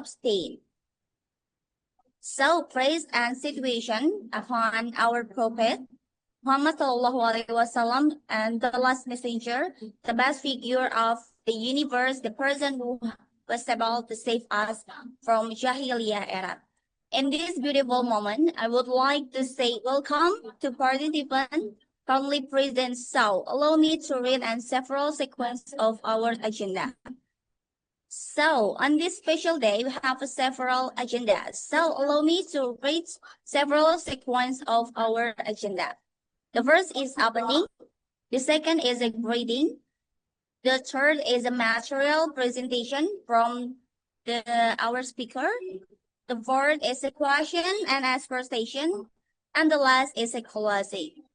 abstain. So, praise and situation upon our Prophet Muhammad Sallallahu Alaihi Wasallam and the last messenger, the best figure of the universe, the person who was able to save us from Jahiliyah era. In this beautiful moment, I would like to say welcome to participants currently present. So, allow me to read and several sequence of our agenda. So, on this special day, we have several agendas. So, allow me to read several sequence of our agenda. The first is opening. The second is a greeting. The third is a material presentation from our speaker. The fourth is a question and answer station. And the last is a closing.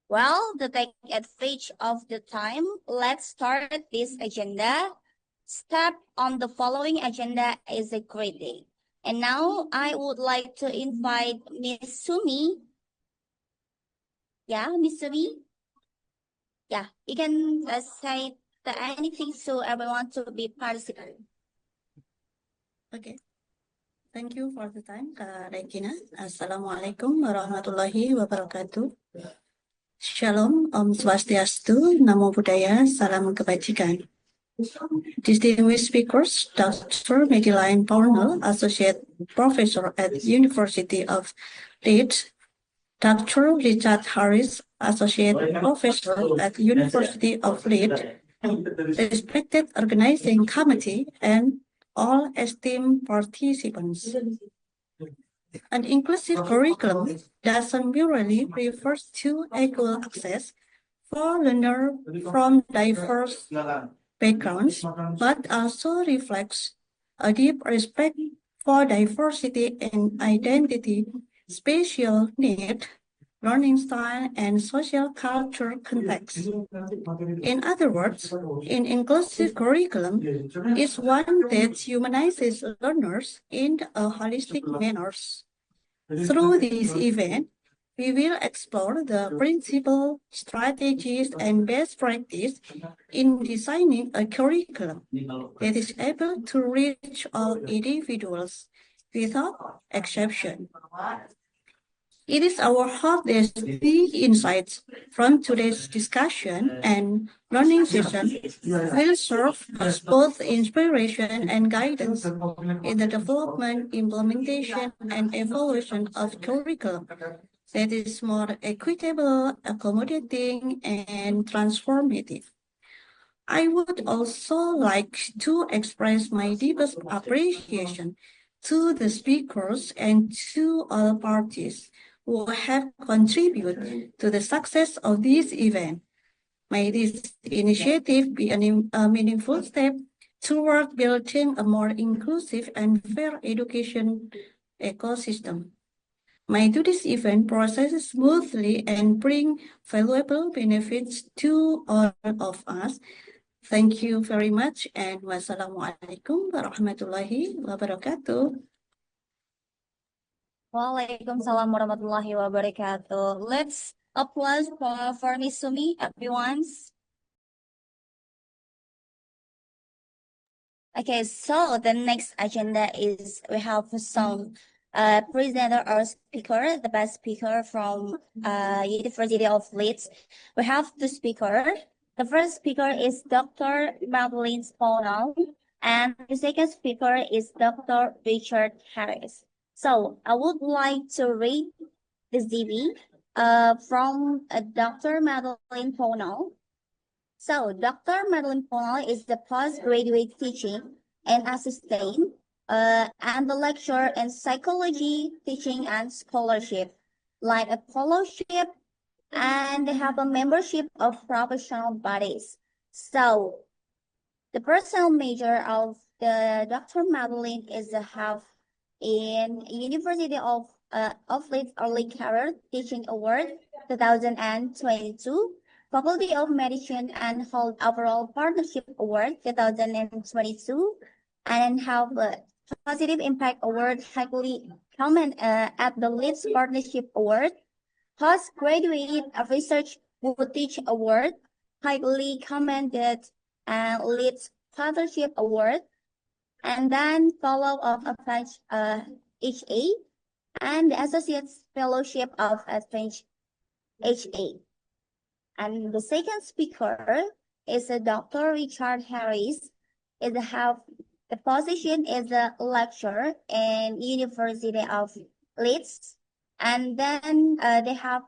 Well, to take advantage of the time, let's start this agenda. Step on the following agenda is a greeting. And now I would like to invite Miss Sumi. Yeah, Miss Sumi? Yeah, you can say anything so everyone to be participant. Okay. Thank you for the time, Kak Regina. Assalamualaikum warahmatullahi wabarakatuh. Shalom, Om Swastiastu, Namo Buddhaya, Salam Kebajikan. Distinguished speakers, Dr. Madeline Pownell, Associate Professor at University of Leeds, Dr. Richard Harris, Associate Professor at University of Leeds, respected organizing committee, and all esteemed participants. An inclusive curriculum doesn't merely refer to equal access for learners from diverse backgrounds, but also reflects a deep respect for diversity and identity, spatial need, learning style, and social culture context. In other words, an inclusive curriculum is one that humanizes learners in a holistic manner. Through this event, we will explore the principles, strategies, and best practice in designing a curriculum that is able to reach all individuals without exception. It is our hope that the insights from today's discussion and learning session will serve as both inspiration and guidance in the development, implementation, and evaluation of curriculum that is more equitable, accommodating, and transformative. I would also like to express my deepest appreciation to the speakers and to all parties who have contributed to the success of this event. May this initiative be a meaningful step toward building a more inclusive and fair education ecosystem. May this event process smoothly and bring valuable benefits to all of us. Thank you very much, and wassalamualaikum warahmatullahi wabarakatuh. Waalaikumsalam warahmatullahi wabarakatuh. Let's applause for Miss Sumi, everyone. Okay, so the next agenda is we have some presenter or speaker, the best speaker from University of Leeds. We have two speakers. The first speaker is Dr. Madeline Pownell, and the second speaker is Dr. Richard Harris. So I would like to read the CV from Dr. Madeline Pownell. So Dr. Madeline Pownell is the postgraduate teaching and assistant and the lecturer in psychology, teaching, and scholarship, like a fellowship, and they have a membership of professional bodies. So the personal major of the Dr. Madeline is the have in University of Leeds Early Career Teaching Award 2022, Faculty of Medicine and Hold Overall Partnership Award 2022, and have a Positive Impact Award highly comment at the Leeds Partnership Award, Postgraduate Research Would Teach Award, highly commended and Leeds Partnership Award, and then Fellow of Advanced HA, and the Associate Fellowship of Advanced HA. And the second speaker is Dr. Richard Harris. The position is a lecturer in University of Leeds. And then they have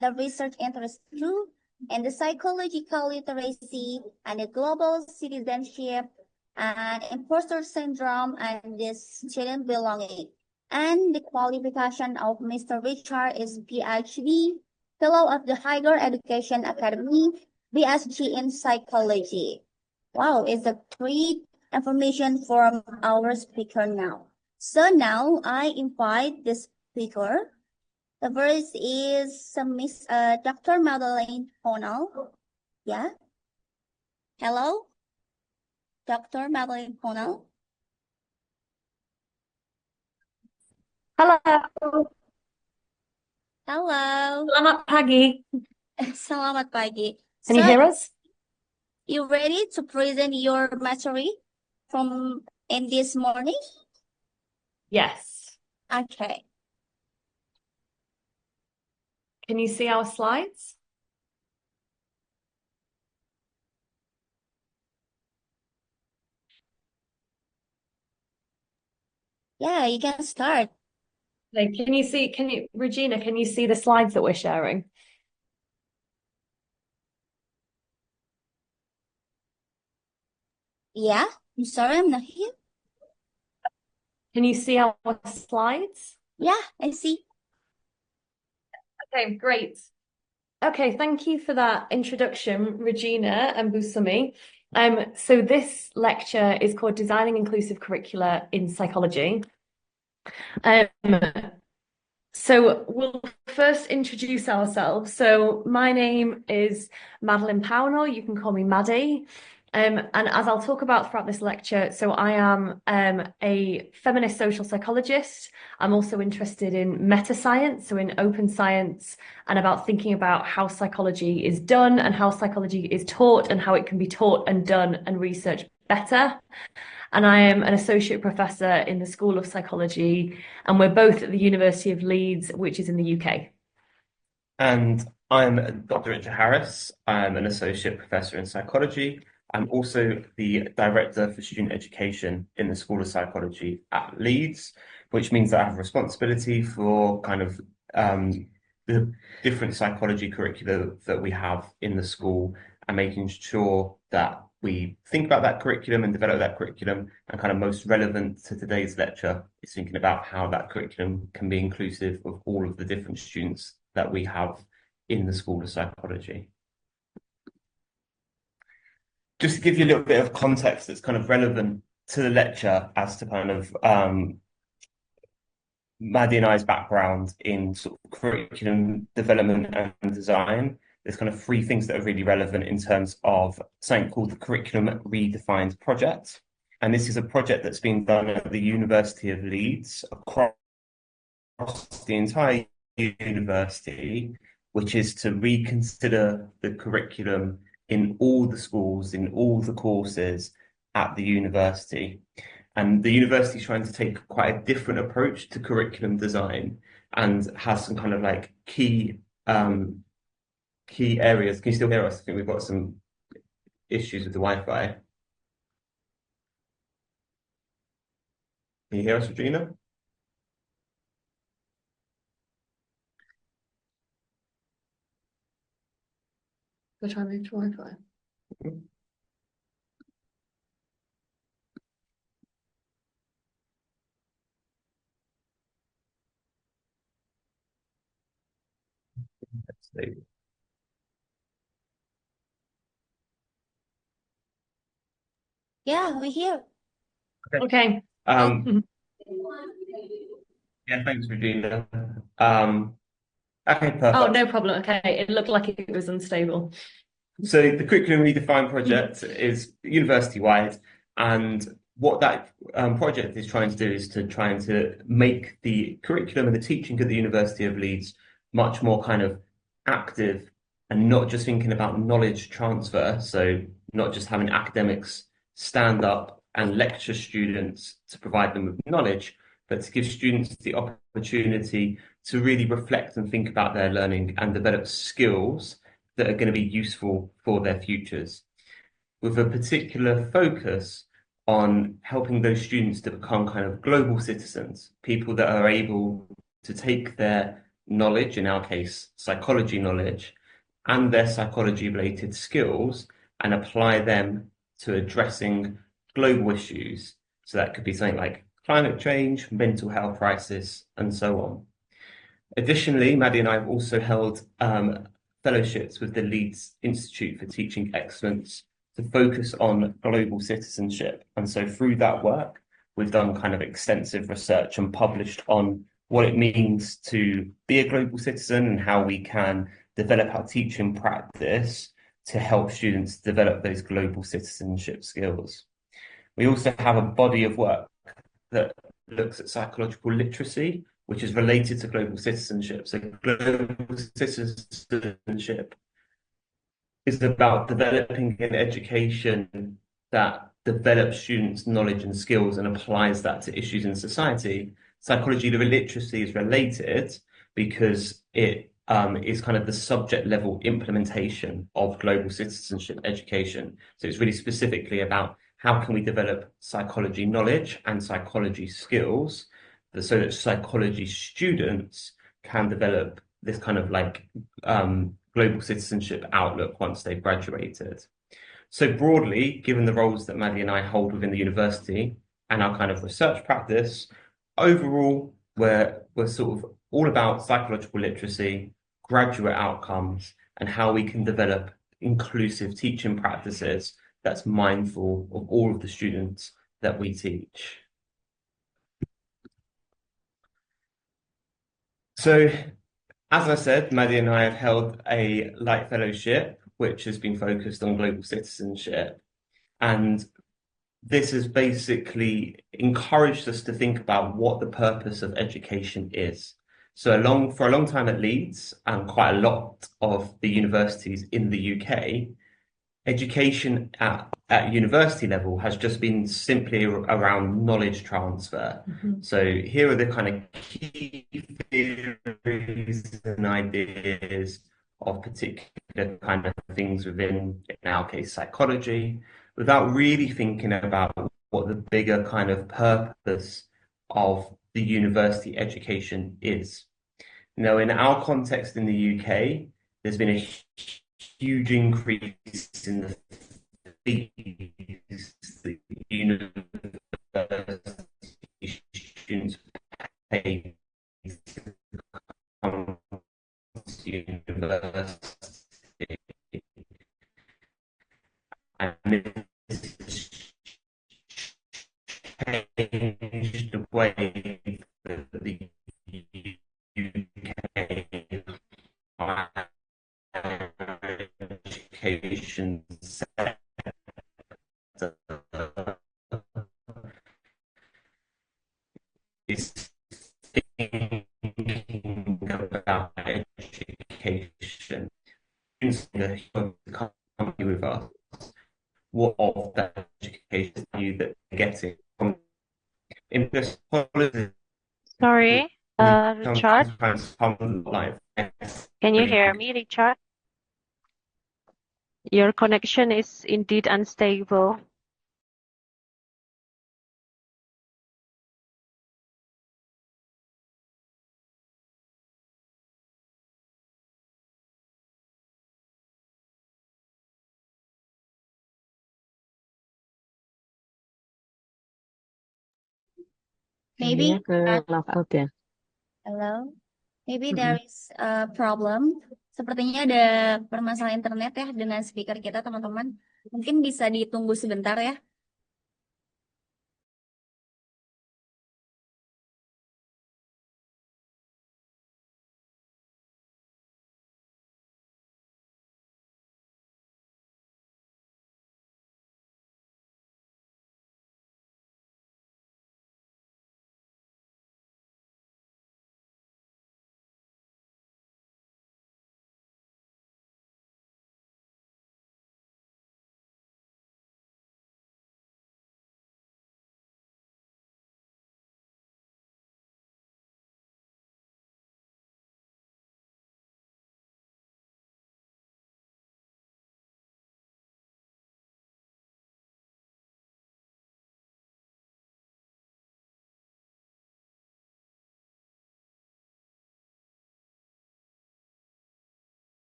the research interest too, and the psychological literacy and the global citizenship and imposter syndrome and the student belonging. And the qualification of Mr. Richard is PhD, Fellow of the Higher Education Academy, BSc in Psychology. Wow, it's a great information from our speaker now. So now I invite the speaker. The first is Miss Dr. Madeline Ponal. Yeah. Hello, Dr. Madeline Ponal. Halo, Hello. selamat pagi. Selamat pagi. Can you hear us? You ready to present your material from in this morning? Yes. Okay. Can you see our slides? Yeah, you can start. Okay, Regina, can you see the slides that we're sharing? Yeah, I'm sorry, I'm not here. Can you see our slides? Yeah, I see. Okay, great. Okay, thank you for that introduction, Regina and Busumi. So this lecture is called Designing Inclusive Curricula in Psychology. So we'll first introduce ourselves. So my name is Madeline Pownall. You can call me Maddie. And as I'll talk about throughout this lecture, so I am a feminist social psychologist. I'm also interested in meta science, so in open science, and about thinking about how psychology is done and how psychology is taught and how it can be taught and done and researched better. And I am an associate professor in the School of Psychology, and we're both at the University of Leeds, which is in the UK. And I'm Dr. Richard Harris. I'm an associate professor in psychology. I'm also the director for student education in the School of Psychology at Leeds, which means that I have responsibility for kind of the different psychology curricula that we have in the school and making sure that we think about that curriculum and develop that curriculum, and kind of most relevant to today's lecture is thinking about how that curriculum can be inclusive of all of the different students that we have in the School of Psychology. Just to give you a little bit of context that's kind of relevant to the lecture as to kind of Maddie and I's background in sort of curriculum development and design, there's kind of three things that are really relevant in terms of something called the Curriculum Redefined project. And this is a project that's been done at the University of Leeds across the entire university, which is to reconsider the curriculum in all the schools, in all the courses at the university. And the university is trying to take quite a different approach to curriculum design and has some kind of like key areas. Can you still hear us? I think we've got some issues with the Wi-Fi. Can you hear us, Regina? We'll try and move to Wi-Fi. Let's see. Yeah, we're here. Okay. Yeah, thanks, Regina. Okay, perfect. Oh, no problem. Okay, it looked like it was unstable. So the Curriculum Redefined project is university-wide, and what that project is trying to do is to try and to make the curriculum and the teaching at the University of Leeds much more kind of active and not just thinking about knowledge transfer. So not just having academics stand up and lecture students to provide them with knowledge, but to give students the opportunity to really reflect and think about their learning and develop skills that are going to be useful for their futures, with a particular focus on helping those students to become kind of global citizens, people that are able to take their knowledge, in our case, psychology knowledge, and their psychology related skills and apply them to addressing global issues. So that could be something like climate change, mental health crisis, and so on. Additionally, Maddie and I have also held fellowships with the Leeds Institute for Teaching Excellence to focus on global citizenship. And so through that work, we've done kind of extensive research and published on what it means to be a global citizen and how we can develop our teaching practice to help students develop those global citizenship skills. We also have a body of work that looks at psychological literacy, which is related to global citizenship. So global citizenship is about developing an education that develops students' knowledge and skills and applies that to issues in society. Psychology literacy is related because it is kind of the subject level implementation of global citizenship education. So it's really specifically about how can we develop psychology knowledge and psychology skills so that psychology students can develop this kind of like global citizenship outlook once they've graduated. So broadly, given the roles that Maddie and I hold within the university and our kind of research practice, overall, we're sort of all about psychological literacy, graduate outcomes, and how we can develop inclusive teaching practices that's mindful of all of the students that we teach. So, as I said, Maddie and I have held a light fellowship, which has been focused on global citizenship. And this has basically encouraged us to think about what the purpose of education is. So for a long time at Leeds and quite a lot of the universities in the UK, education at university level has just been simply around knowledge transfer. So here are the kind of key theories and ideas of particular kind of things within, in our case, psychology, without really thinking about what the bigger kind of purpose of the university education is. Now, in our context in the UK, there's been a huge increase in the fees that university students pay to come to university. And this has changed the way that the UK higher education sector is thinking about education. Come with us. What of that education you that they're getting from in this policy? Sorry, Richard, Life. can you hear me, Richard? Your connection is indeed unstable. Maybe, Lafaz ya. hello. Maybe there is a problem. Sepertinya ada permasalahan internet ya dengan speaker kita, teman-teman. Mungkin bisa ditunggu sebentar ya.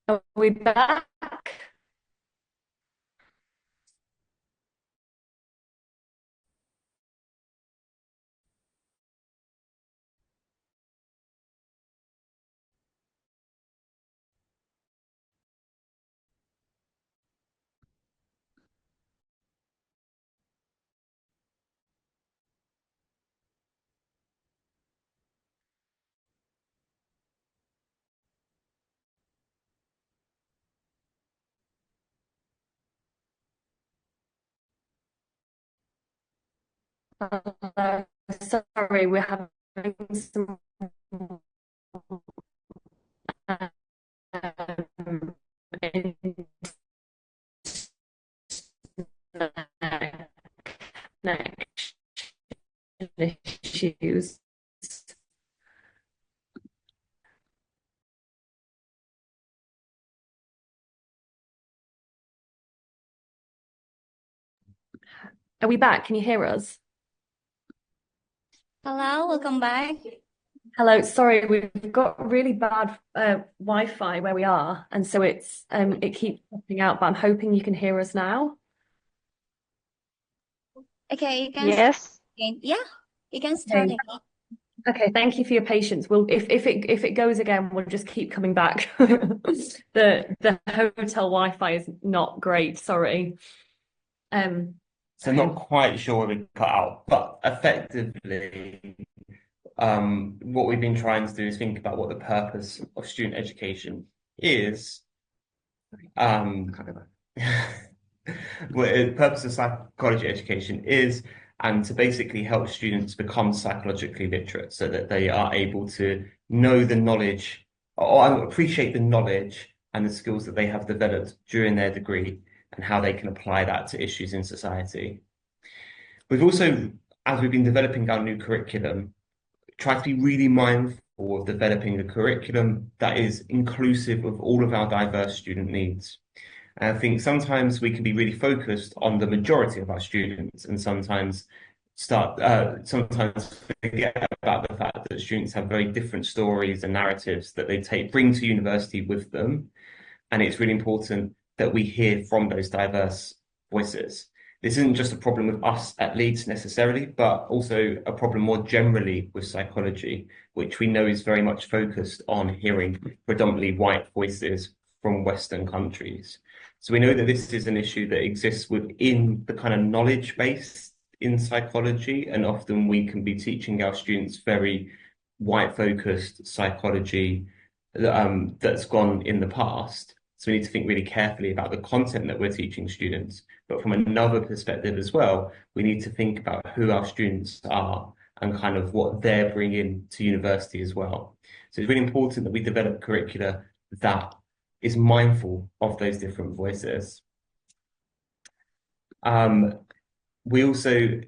Are we back? Sorry, we're having some internet issues. Are we back? Can you hear us? Hello, welcome back. Hello, sorry, we've got really bad Wi-Fi where we are, and so it's it keeps dropping out, but I'm hoping you can hear us now. Okay, you can Yes. again. Yeah, you can start Okay. again. Okay, thank you for your patience. We'll if it goes again, we'll just keep coming back. The hotel Wi-Fi is not great, sorry. So not quite sure where we cut out, but effectively, what we've been trying to do is think about what the purpose of student education is. What the purpose of psychology education is, and to basically help students become psychologically literate so that they are able to know the knowledge or appreciate the knowledge and the skills that they have developed during their degree and how they can apply that to issues in society. We've also, as we've been developing our new curriculum, tried to be really mindful of developing a curriculum that is inclusive of all of our diverse student needs. And I think sometimes we can be really focused on the majority of our students and sometimes forget about the fact that students have very different stories and narratives that they bring to university with them. And it's really important that we hear from those diverse voices. This isn't just a problem with us at Leeds necessarily, but also a problem more generally with psychology, which we know is very much focused on hearing predominantly white voices from Western countries. So we know that this is an issue that exists within the kind of knowledge base in psychology, and often we can be teaching our students very white-focused psychology that's gone in the past. So we need to think really carefully about the content that we're teaching students. But from another perspective as well, we need to think about who our students are and kind of what they're bringing to university as well. So it's really important that we develop curricula that is mindful of those different voices. We also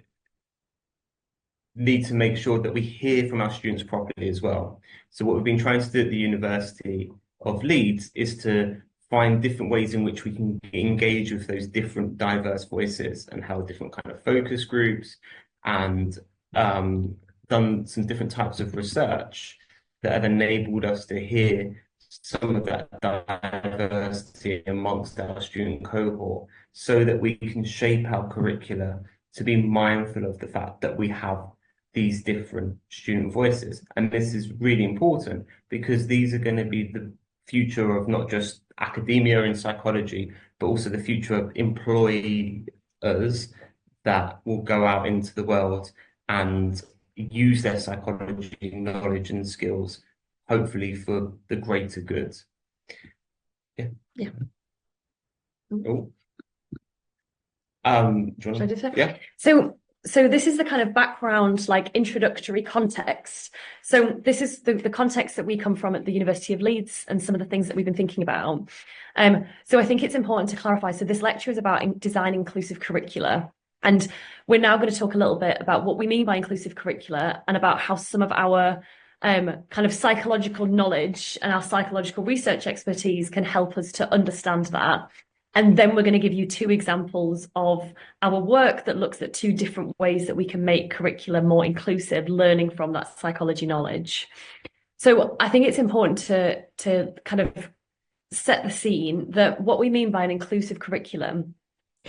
need to make sure that we hear from our students properly as well. So what we've been trying to do at the University of Leeds is to find different ways in which we can engage with those different diverse voices and how different kind of focus groups and done some different types of research that have enabled us to hear some of that diversity amongst our student cohort so that we can shape our curricula to be mindful of the fact that we have these different student voices. And this is really important because these are going to be the future of not just academia and psychology, but also the future of employers that will go out into the world and use their psychology knowledge and skills, hopefully for the greater good. Yeah. Yeah. Oh. Should I do so? Yeah. So this is the kind of background, like introductory context. So this is the context that we come from at the University of Leeds and some of the things that we've been thinking about. So I think it's important to clarify. So this lecture is about design inclusive curricula. And we're now going to talk a little bit about what we mean by inclusive curricula and about how some of our kind of psychological knowledge and our psychological research expertise can help us to understand that. And then we're going to give you two examples of our work that looks at two different ways that we can make curricula more inclusive, learning from that psychology knowledge. So I think it's important to kind of set the scene that what we mean by an inclusive curriculum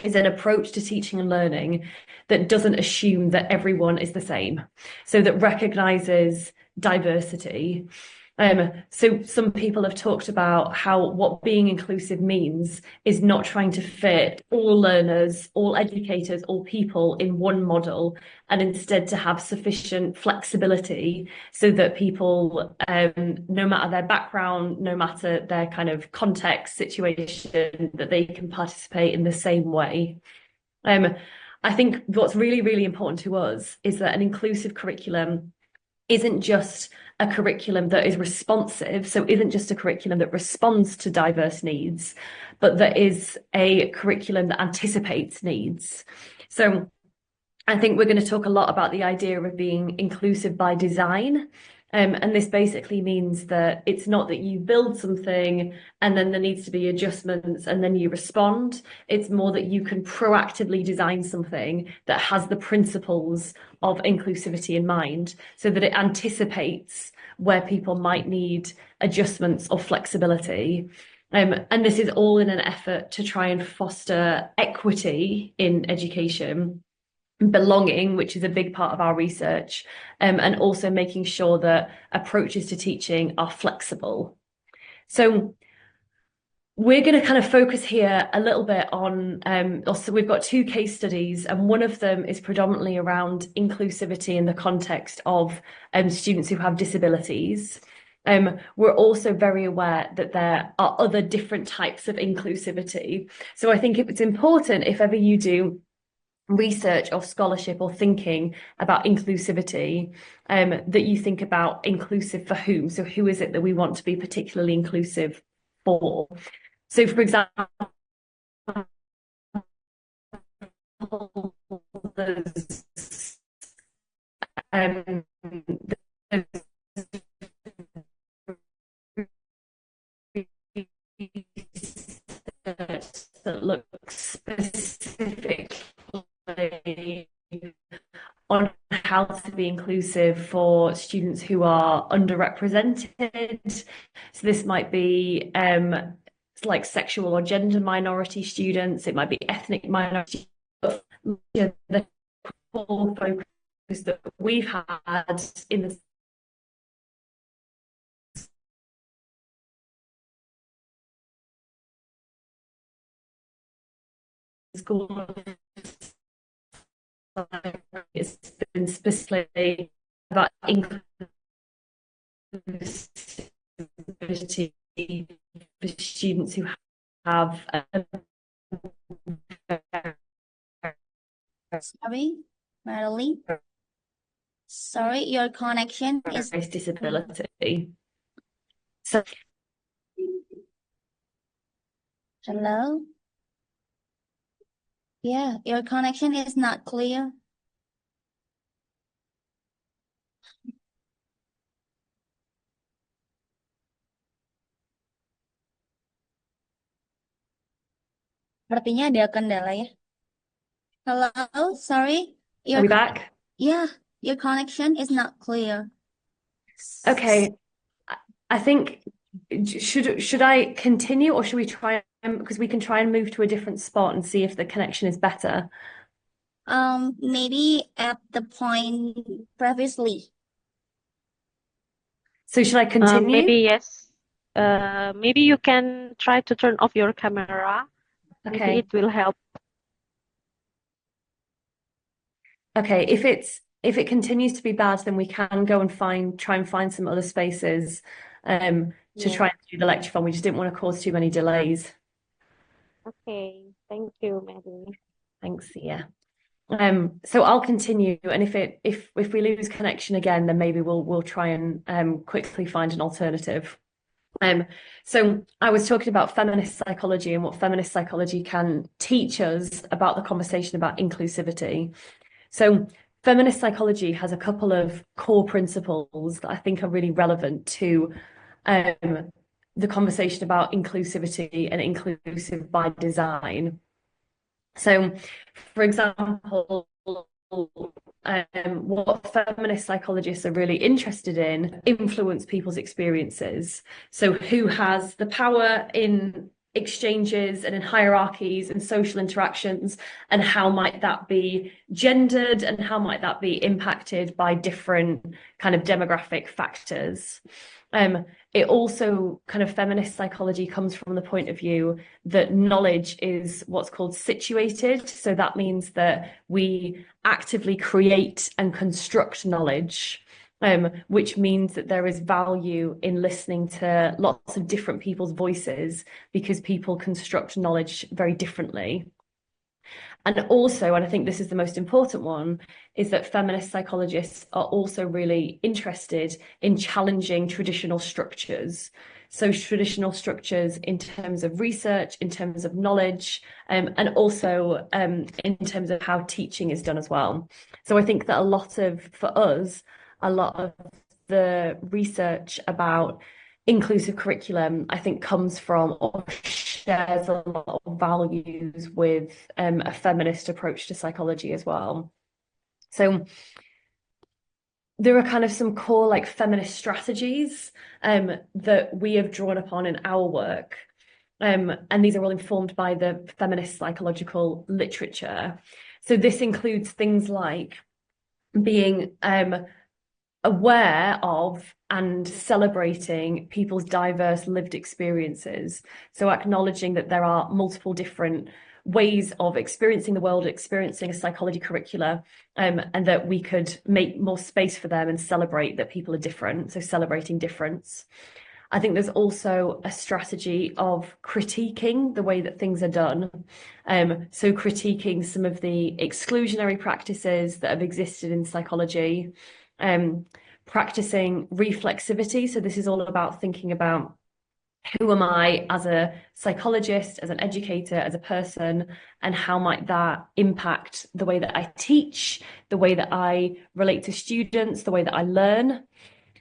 is an approach to teaching and learning that doesn't assume that everyone is the same, so that recognizes diversity. So some people have talked about how what being inclusive means is not trying to fit all learners, all educators, all people in one model, and instead to have sufficient flexibility so that people, no matter their background, no matter their kind of context, situation, that they can participate in the same way. I think what's really, really important to us is that an inclusive curriculum isn't just a curriculum that is responsive, so isn't just a curriculum that responds to diverse needs, but that is a curriculum that anticipates needs. So I think we're going to talk a lot about the idea of being inclusive by design. And this basically means that it's not that you build something and then there needs to be adjustments and then you respond. It's more that you can proactively design something that has the principles of inclusivity in mind, so that it anticipates where people might need adjustments or flexibility. And this is all in an effort to try and foster equity in education, belonging, which is a big part of our research, and also making sure that approaches to teaching are flexible. So we're going to kind of focus here a little bit on, also we've got two case studies, and one of them is predominantly around inclusivity in the context of students who have disabilities. We're also very aware that there are other different types of inclusivity. So I think it's important, if ever you do research or scholarship or thinking about inclusivity, that you think about inclusive for whom. So who is it that we want to be particularly inclusive for? So for example, that look specifically on how to be inclusive for students who are underrepresented. So this might be like sexual or gender minority students, it might be ethnic minority. But the core focus that we've had in the school it's been specifically about inclusivity for students who have Sorry, Marilyn. Sorry, your connection is disability. So hello. Yeah, your connection is not clear. Sepertinya ada kendala ya. Hello, sorry. are we back? Yeah, your connection is not clear. Okay, I think should I continue, or should we try, because we can try and move to a different spot and see if the connection is better. Maybe at the point previously. So should I continue? Maybe yes. Maybe you can try to turn off your camera. Maybe Okay. it will help. Okay, if it continues to be bad, then we can go and try and find some other spaces to try and do the lecture from. We just didn't want to cause too many delays. Okay, thank you, Maddie. Thanks, yeah. So I'll continue, and if we lose connection again, then maybe we'll try and quickly find an alternative. So I was talking about feminist psychology and what feminist psychology can teach us about the conversation about inclusivity. So feminist psychology has a couple of core principles that I think are really relevant to the conversation about inclusivity and inclusive by design. So, for example, what feminist psychologists are really interested in influence people's experiences. So who has the power in exchanges and in hierarchies and social interactions, and how might that be gendered, and how might that be impacted by different kind of demographic factors. It also kind of feminist psychology comes from the point of view that knowledge is what's called situated. So that means that we actively create and construct knowledge, which means that there is value in listening to lots of different people's voices, because people construct knowledge very differently. And also, and I think this is the most important one, is that feminist psychologists are also really interested in challenging traditional structures. So traditional structures in terms of research, in terms of knowledge, and also in terms of how teaching is done as well. So I think that for us, a lot of the research about inclusive curriculum, I think, comes from or shares a lot of values with a feminist approach to psychology as well. So there are kind of some core like feminist strategies that we have drawn upon in our work. And these are all informed by the feminist psychological literature. So this includes things like being aware of and celebrating people's diverse lived experiences. So acknowledging that there are multiple different ways of experiencing the world, experiencing a psychology curricula, and that we could make more space for them and celebrate that people are different. So celebrating difference. I think there's also a strategy of critiquing the way that things are done. So critiquing some of the exclusionary practices that have existed in psychology, practicing reflexivity. So this is all about thinking about who am I as a psychologist, as an educator, as a person, and how might that impact the way that I teach, the way that I relate to students, the way that I learn.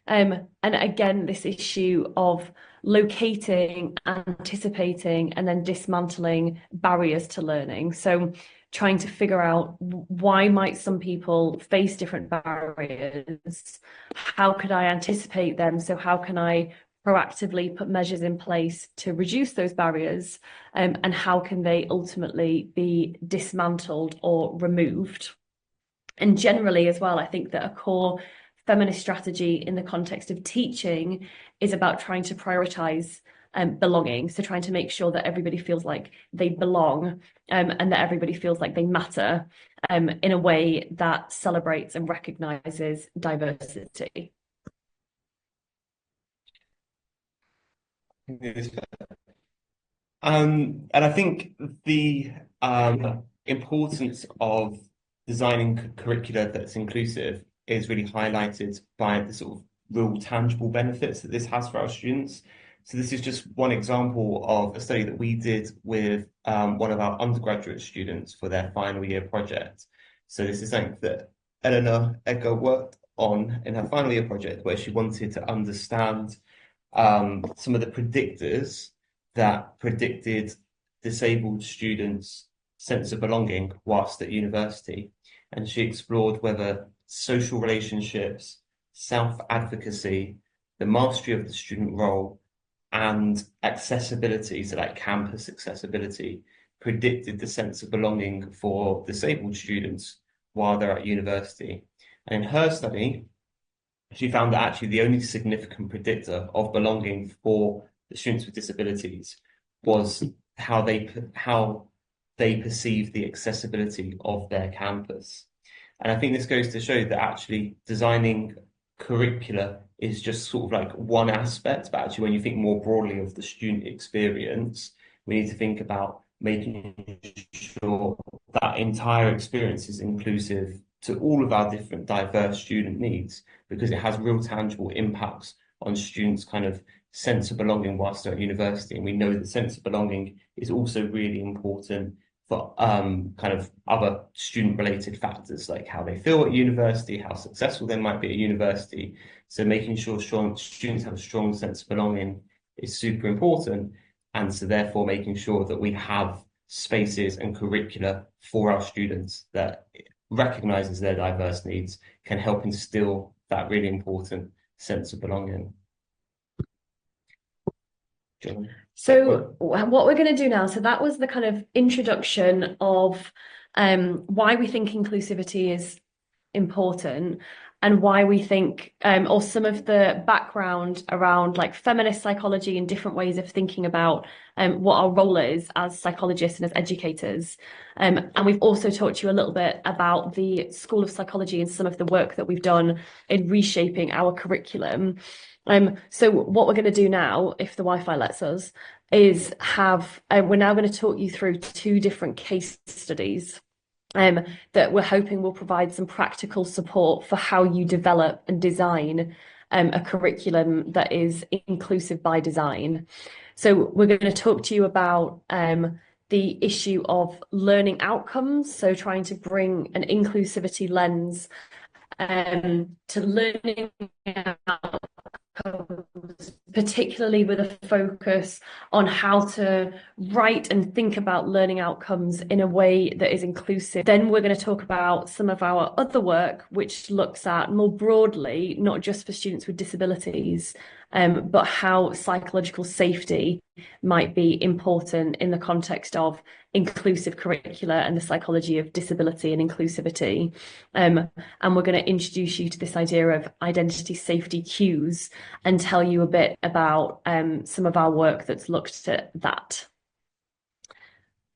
And again, this issue of locating, anticipating, and then dismantling barriers to learning. So trying to figure out why might some people face different barriers? How could I anticipate them? So how can I proactively put measures in place to reduce those barriers? And how can they ultimately be dismantled or removed? And generally as well, I think that a core feminist strategy in the context of teaching is about trying to prioritize belonging. So trying to make sure that everybody feels like they belong, and that everybody feels like they matter, in a way that celebrates and recognizes diversity. And I think the importance of designing curricula that's inclusive is really highlighted by the sort of real tangible benefits that this has for our students. So this is just one example of a study that we did with one of our undergraduate students for their final year project. So this is something that Eleanor Edgar worked on in her final year project, where she wanted to understand some of the predictors that predicted disabled students' sense of belonging whilst at university. And she explored whether social relationships, self-advocacy, the mastery of the student role, and accessibility, so like campus accessibility, predicted the sense of belonging for disabled students while they're at university. And in her study, she found that actually the only significant predictor of belonging for the students with disabilities was how they perceive the accessibility of their campus. And I think this goes to show that actually designing curricula is just sort of like one aspect, but actually when you think more broadly of the student experience, we need to think about making sure that entire experience is inclusive to all of our different diverse student needs, because it has real tangible impacts on students' kind of sense of belonging whilst they're at university. And we know that sense of belonging is also really important for kind of other student-related factors, like how they feel at university, how successful they might be at university. So making sure students have a strong sense of belonging is super important. And so therefore making sure that we have spaces and curricula for our students that recognises their diverse needs can help instill that really important sense of belonging. John? So what we're going to do now, so that was the kind of introduction of why we think inclusivity is important and why we think, or some of the background around like feminist psychology and different ways of thinking about what our role is as psychologists and as educators. And we've also talked to you a little bit about the School of Psychology and some of the work that we've done in reshaping our curriculum. So what we're going to do now, if the Wi-Fi lets us, is have, we're now going to talk you through 2 different case studies that we're hoping will provide some practical support for how you develop and design a curriculum that is inclusive by design. So we're going to talk to you about the issue of learning outcomes, so trying to bring an inclusivity lens to learning outcomes, particularly with a focus on how to write and think about learning outcomes in a way that is inclusive. Then we're going to talk about some of our other work, which looks at more broadly, not just for students with disabilities, but how psychological safety might be important in the context of inclusive curricula and the psychology of disability and inclusivity. And we're going to introduce you to this idea of identity safety cues and tell you a bit about some of our work that's looked at that.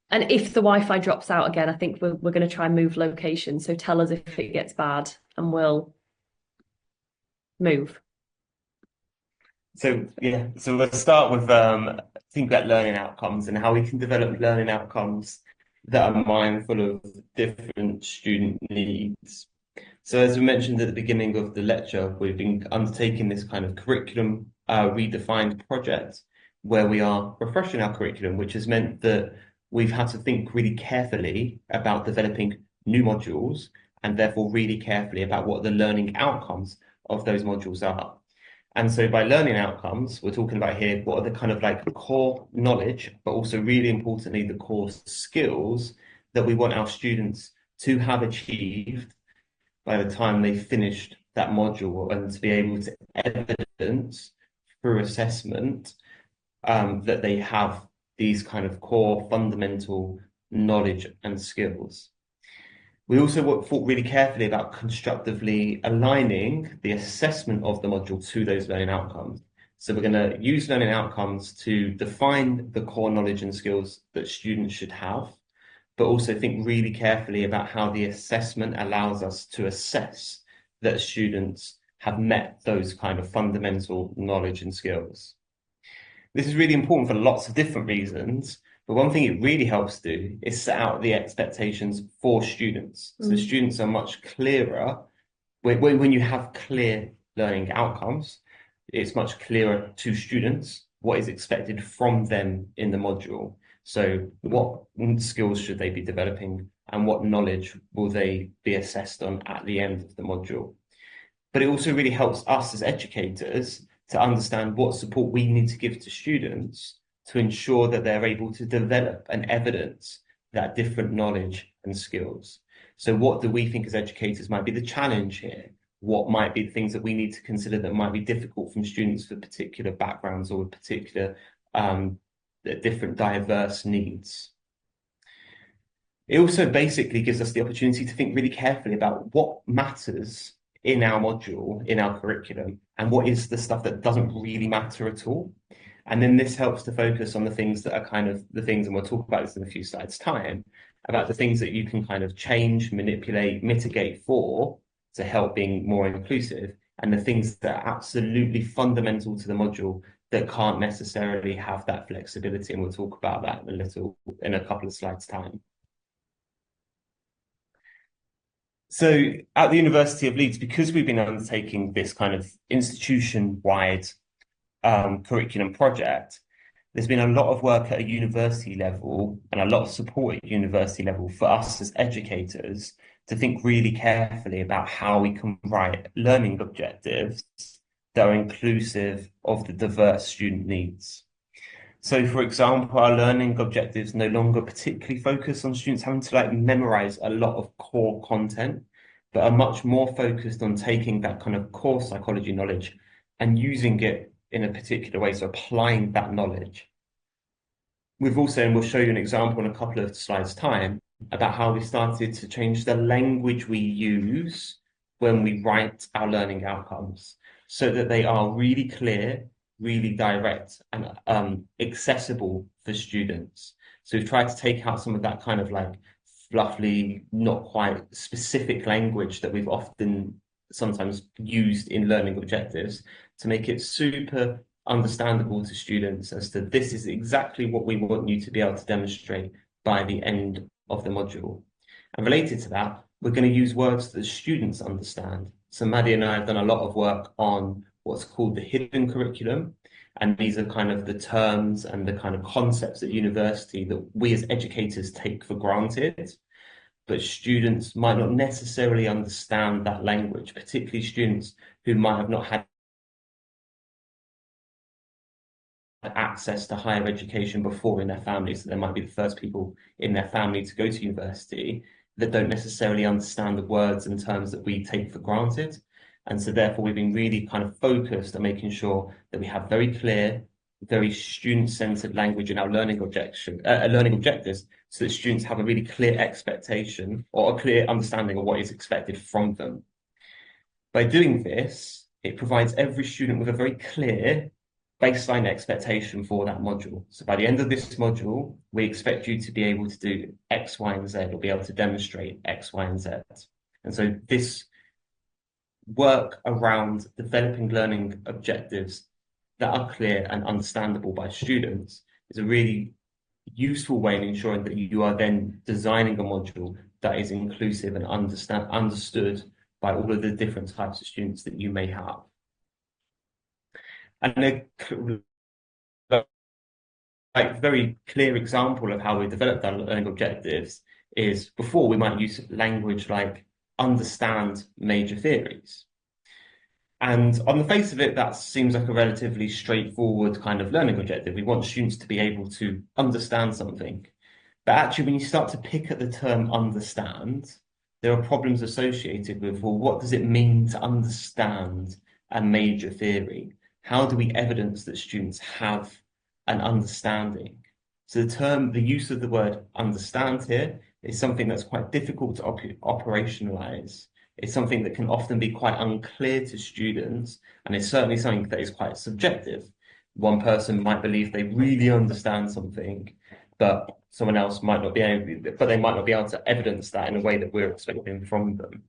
And if the Wi-Fi drops out again, I think we're going to try and move location. So tell us if it gets bad and we'll move. So we'll start with think about learning outcomes and how we can develop learning outcomes that are mindful of different student needs. So as we mentioned at the beginning of the lecture, we've been undertaking this kind of curriculum redefined project where we are refreshing our curriculum, which has meant that we've had to think really carefully about developing new modules and therefore really carefully about what the learning outcomes of those modules are. And so by learning outcomes, we're talking about here what are the kind of like core knowledge, but also really importantly, the core skills that we want our students to have achieved by the time they finished that module and to be able to evidence through assessment that they have these kind of core fundamental knowledge and skills. We also thought really carefully about constructively aligning the assessment of the module to those learning outcomes. So we're going to use learning outcomes to define the core knowledge and skills that students should have, but also think really carefully about how the assessment allows us to assess that students have met those kind of fundamental knowledge and skills. This is really important for lots of different reasons, but one thing it really helps do is set out the expectations for students. So students are much clearer. When you have clear learning outcomes, it's much clearer to students what is expected from them in the module. So what skills should they be developing and what knowledge will they be assessed on at the end of the module? But it also really helps us as educators to understand what support we need to give to students to ensure that they're able to develop and evidence that different knowledge and skills. So what do we think as educators might be the challenge here? What might be the things that we need to consider that might be difficult from students with particular backgrounds or with particular different diverse needs? It also basically gives us the opportunity to think really carefully about what matters in our module, in our curriculum, and what is the stuff that doesn't really matter at all. And then this helps to focus on the things that are kind of the things, and we'll talk about this in a few slides' time, about the things that you can kind of change, manipulate, mitigate for to help being more inclusive, and the things that are absolutely fundamental to the module that can't necessarily have that flexibility. And we'll talk about that in a couple of slides' time. So at the University of Leeds, because we've been undertaking this kind of institution-wide curriculum project, there's been a lot of work at a university level and a lot of support at university level for us as educators to think really carefully about how we can write learning objectives that are inclusive of the diverse student needs. So, for example, our learning objectives no longer particularly focus on students having to like memorize a lot of core content, but are much more focused on taking that kind of core psychology knowledge and using it in a particular way, so applying that knowledge. We've also, and we'll show you an example in a couple of slides' time, about how we started to change the language we use when we write our learning outcomes so that they are really clear, really direct, and accessible for students. So we've tried to take out some of that kind of like fluffy, not quite specific language that we've often sometimes used in learning objectives to make it super understandable to students as to this is exactly what we want you to be able to demonstrate by the end of the module. And related to that, we're going to use words that students understand. So Maddie and I have done a lot of work on what's called the hidden curriculum. And these are kind of the terms and the kind of concepts at university that we as educators take for granted. But students might not necessarily understand that language, particularly students who might have not had access to higher education before in their family. So they might be the first people in their family to go to university that don't necessarily understand the words and terms that we take for granted. And so therefore we've been really kind of focused on making sure that we have very clear, very student-centered language in our learning objectives so that students have a really clear expectation or a clear understanding of what is expected from them. By doing this, it provides every student with a very clear baseline expectation for that module. So by the end of this module, we expect you to be able to do X, Y, and Z, or be able to demonstrate X, Y, and Z. And so this work around developing learning objectives that are clear and understandable by students is a really useful way in ensuring that you are then designing a module that is inclusive and understood by all of the different types of students that you may have. And a very clear example of how we developed our learning objectives is before we might use language like understand major theories. And on the face of it, that seems like a relatively straightforward kind of learning objective. We want students to be able to understand something. But actually, when you start to pick at the term understand, there are problems associated with, well, what does it mean to understand a major theory? How do we evidence that students have an understanding? So the use of the word understand here is something that's quite difficult to operationalize. It's something that can often be quite unclear to students, and it's certainly something that is quite subjective. One person might believe they really understand something, but someone else might not be able, but they might not be able to evidence that in a way that we're expecting from them.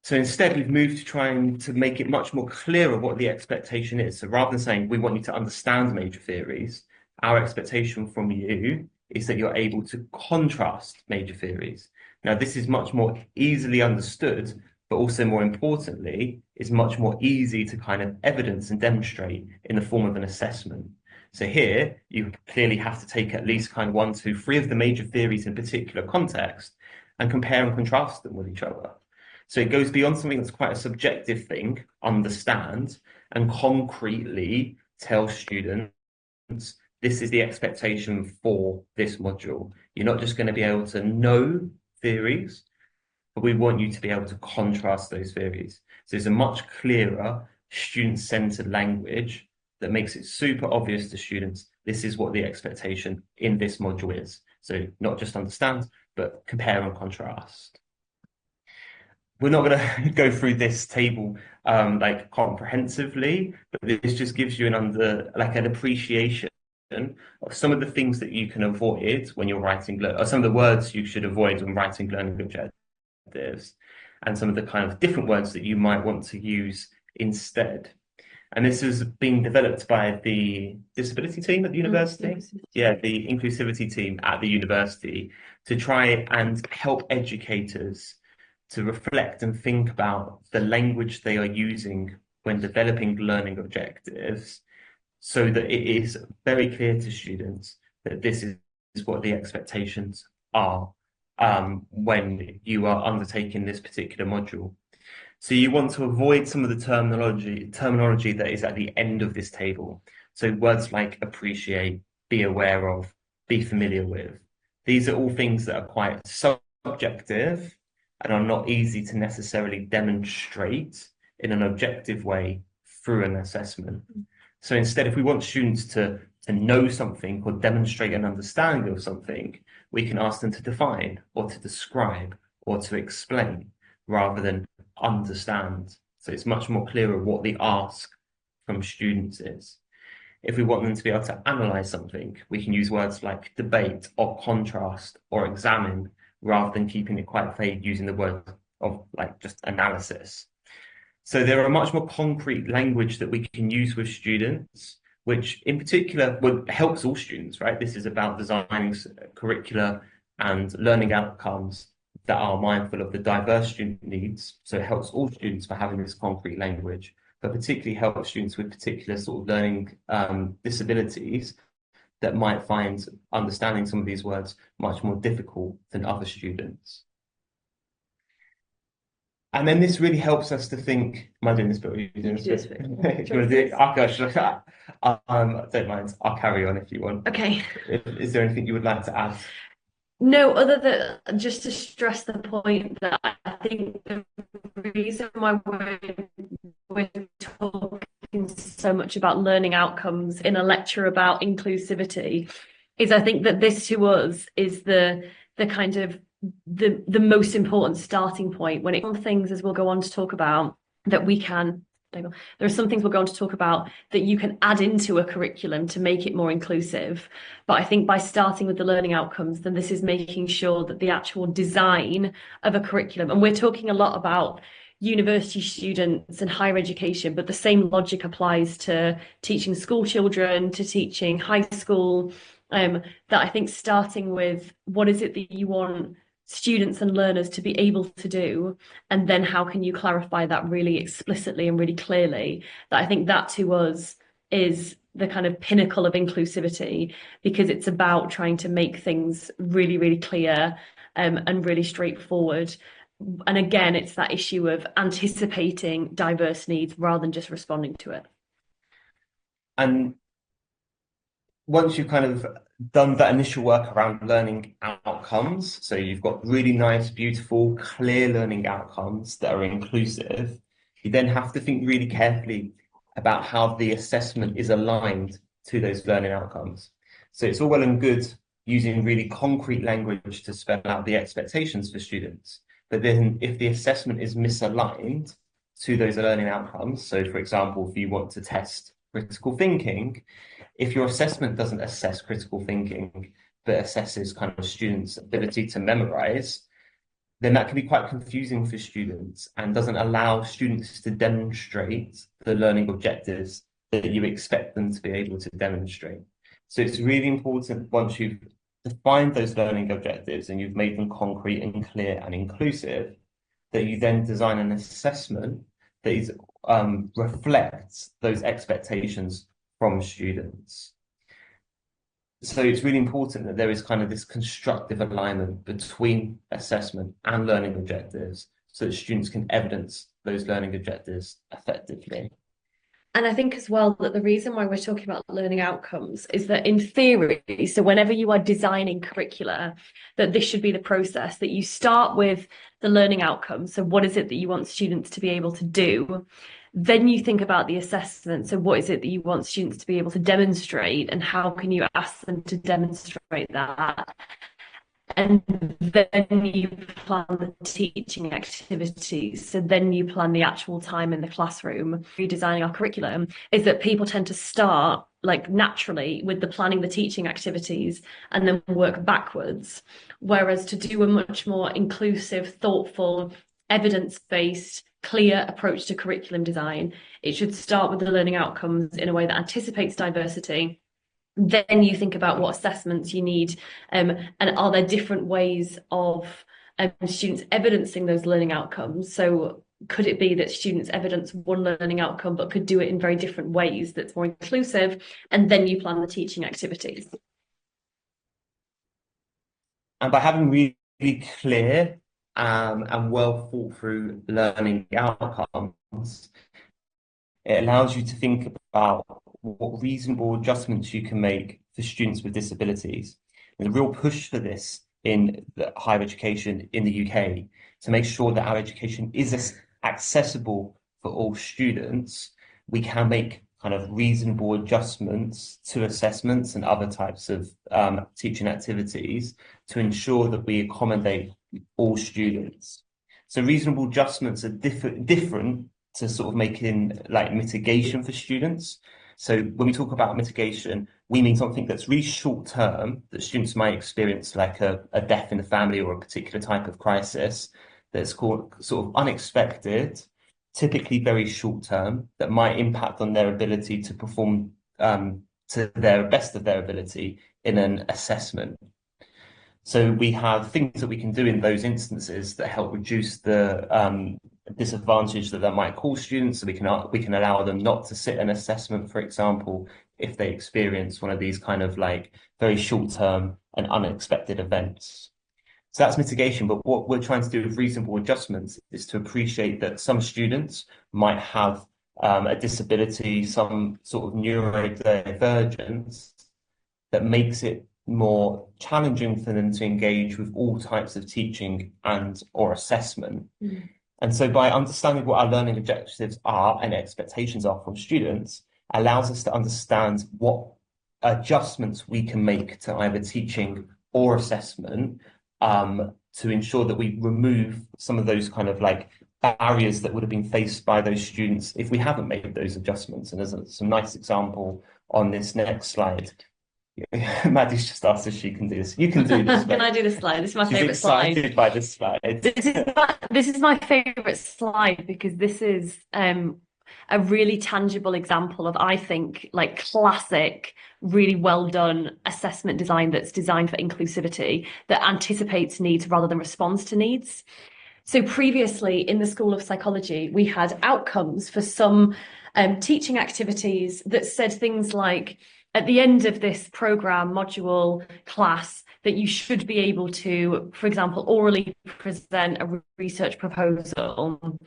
So instead, we've moved to trying to make it much more clear what the expectation is. So rather than saying we want you to understand major theories, our expectation from you is that you're able to contrast major theories. Now, this is much more easily understood, but also more importantly, is much more easy to kind of evidence and demonstrate in the form of an assessment. So here, you clearly have to take at least kind of 1, 2, 3 of the major theories in a particular context and compare and contrast them with each other. So it goes beyond something that's quite a subjective thing, understand, and concretely tell students, this is the expectation for this module. You're not just going to be able to know theories, but we want you to be able to contrast those theories. So it's a much clearer, student-centered language that makes it super obvious to students, this is what the expectation in this module is. So not just understand, but compare and contrast. We're not going to go through this table like comprehensively, but this just gives you an appreciation of some of the things that you can avoid when you're writing, or some of the words you should avoid when writing learning objectives, and some of the kind of different words that you might want to use instead. And this is being developed by the disability team at the university. Yeah, the inclusivity team at the university to try and help educators to reflect and think about the language they are using when developing learning objectives so that it is very clear to students that this is what the expectations are when you are undertaking this particular module. So you want to avoid some of the terminology that is at the end of this table. So words like appreciate, be aware of, be familiar with. These are all things that are quite subjective and are not easy to necessarily demonstrate in an objective way through an assessment. So instead, if we want students to know something or demonstrate an understanding of something, we can ask them to define or to describe or to explain rather than understand. So it's much more clearer what the ask from students is. If we want them to be able to analyze something, we can use words like debate or contrast or examine rather than keeping it quite vague using the word of like just analysis. So there are much more concrete language that we can use with students, which in particular helps all students, right? This is about designing curricula and learning outcomes that are mindful of the diverse student needs. So it helps all students for having this concrete language, but particularly helps students with particular sort of learning disabilities that might find understanding some of these words much more difficult than other students. And then this really helps us to think, am I doing this bit or are you doing this bit? Do you want to do it? Oh gosh, don't mind. I'll carry on if you want. Okay. Is there anything you would like to add? No, other than just to stress the point that I think the reason why we're talking so much about learning outcomes in a lecture about inclusivity is I think that this to us is the kind of the most important starting point when it comes to things, as we'll go on to talk about, that we can. There are some things we're going to talk about that you can add into a curriculum to make it more inclusive. But I think by starting with the learning outcomes, then this is making sure that the actual design of a curriculum, and we're talking a lot about university students and higher education, but the same logic applies to teaching school children, to teaching high school, that I think starting with what is it that you want students and learners to be able to do, and then how can you clarify that really explicitly and really clearly, that I think that to us is the kind of pinnacle of inclusivity, because it's about trying to make things really, really clear and really straightforward. And again, it's that issue of anticipating diverse needs rather than just responding to it. And once you've kind of done that initial work around learning outcomes, so you've got really nice, beautiful, clear learning outcomes that are inclusive, you then have to think really carefully about how the assessment is aligned to those learning outcomes. So it's all well and good using really concrete language to spell out the expectations for students. But then if the assessment is misaligned to those learning outcomes, so for example, if you want to test critical thinking, if your assessment doesn't assess critical thinking, but assesses kind of students' ability to memorize, then that can be quite confusing for students and doesn't allow students to demonstrate the learning objectives that you expect them to be able to demonstrate. So it's really important, once you've defined those learning objectives and you've made them concrete and clear and inclusive, that you then design an assessment that is reflects those expectations from students. So it's really important that there is kind of this constructive alignment between assessment and learning objectives so that students can evidence those learning objectives effectively. And I think as well that the reason why we're talking about learning outcomes is that in theory, so whenever you are designing curricula, that this should be the process, that you start with the learning outcomes. So what is it that you want students to be able to do? Then you think about the assessment. So what is it that you want students to be able to demonstrate, and how can you ask them to demonstrate that? And then you plan the teaching activities. So then you plan the actual time in the classroom. Redesigning our curriculum is that people tend to start like naturally with the planning the teaching activities and then work backwards. Whereas to do a much more inclusive, thoughtful, evidence-based, clear approach to curriculum design, it should start with the learning outcomes in a way that anticipates diversity. Then you think about what assessments you need, and are there different ways of students evidencing those learning outcomes? So could it be that students evidence one learning outcome but could do it in very different ways that's more inclusive? And then you plan the teaching activities. And by having really clear and well thought through learning outcomes, it allows you to think about what reasonable adjustments you can make for students with disabilities. And the real push for this in the higher education in the UK to make sure that our education is accessible for all students, we can make kind of reasonable adjustments to assessments and other types of teaching activities to ensure that we accommodate all students. So reasonable adjustments are different to sort of making like mitigation for students. So when we talk about mitigation, we mean something that's really short term, that students might experience, like a death in the family or a particular type of crisis that's called sort of unexpected, typically very short term, that might impact on their ability to perform to their best of their ability in an assessment. So we have things that we can do in those instances that help reduce the disadvantage that might cause students. So we can allow them not to sit an assessment, for example, if they experience one of these kind of like very short-term and unexpected events. So that's mitigation, but what we're trying to do with reasonable adjustments is to appreciate that some students might have a disability, some sort of neurodivergence that makes it more challenging for them to engage with all types of teaching and or assessment. And so by understanding what our learning objectives are and expectations are from students, allows us to understand what adjustments we can make to either teaching or assessment to ensure that we remove some of those kind of like barriers that would have been faced by those students if we haven't made those adjustments. And there's some nice example on this next slide. Maddie's just asked if she can do this. You can do this. Can I do this slide? This is my She's favorite slide. excited by this slide. This is my favorite slide because this is a really tangible example of, I think, like classic, really well done assessment design that's designed for inclusivity, that anticipates needs rather than responds to needs. So previously in the School of Psychology, we had outcomes for some teaching activities that said things like, at the end of this program, module, class, that you should be able to, for example, orally present a research proposal.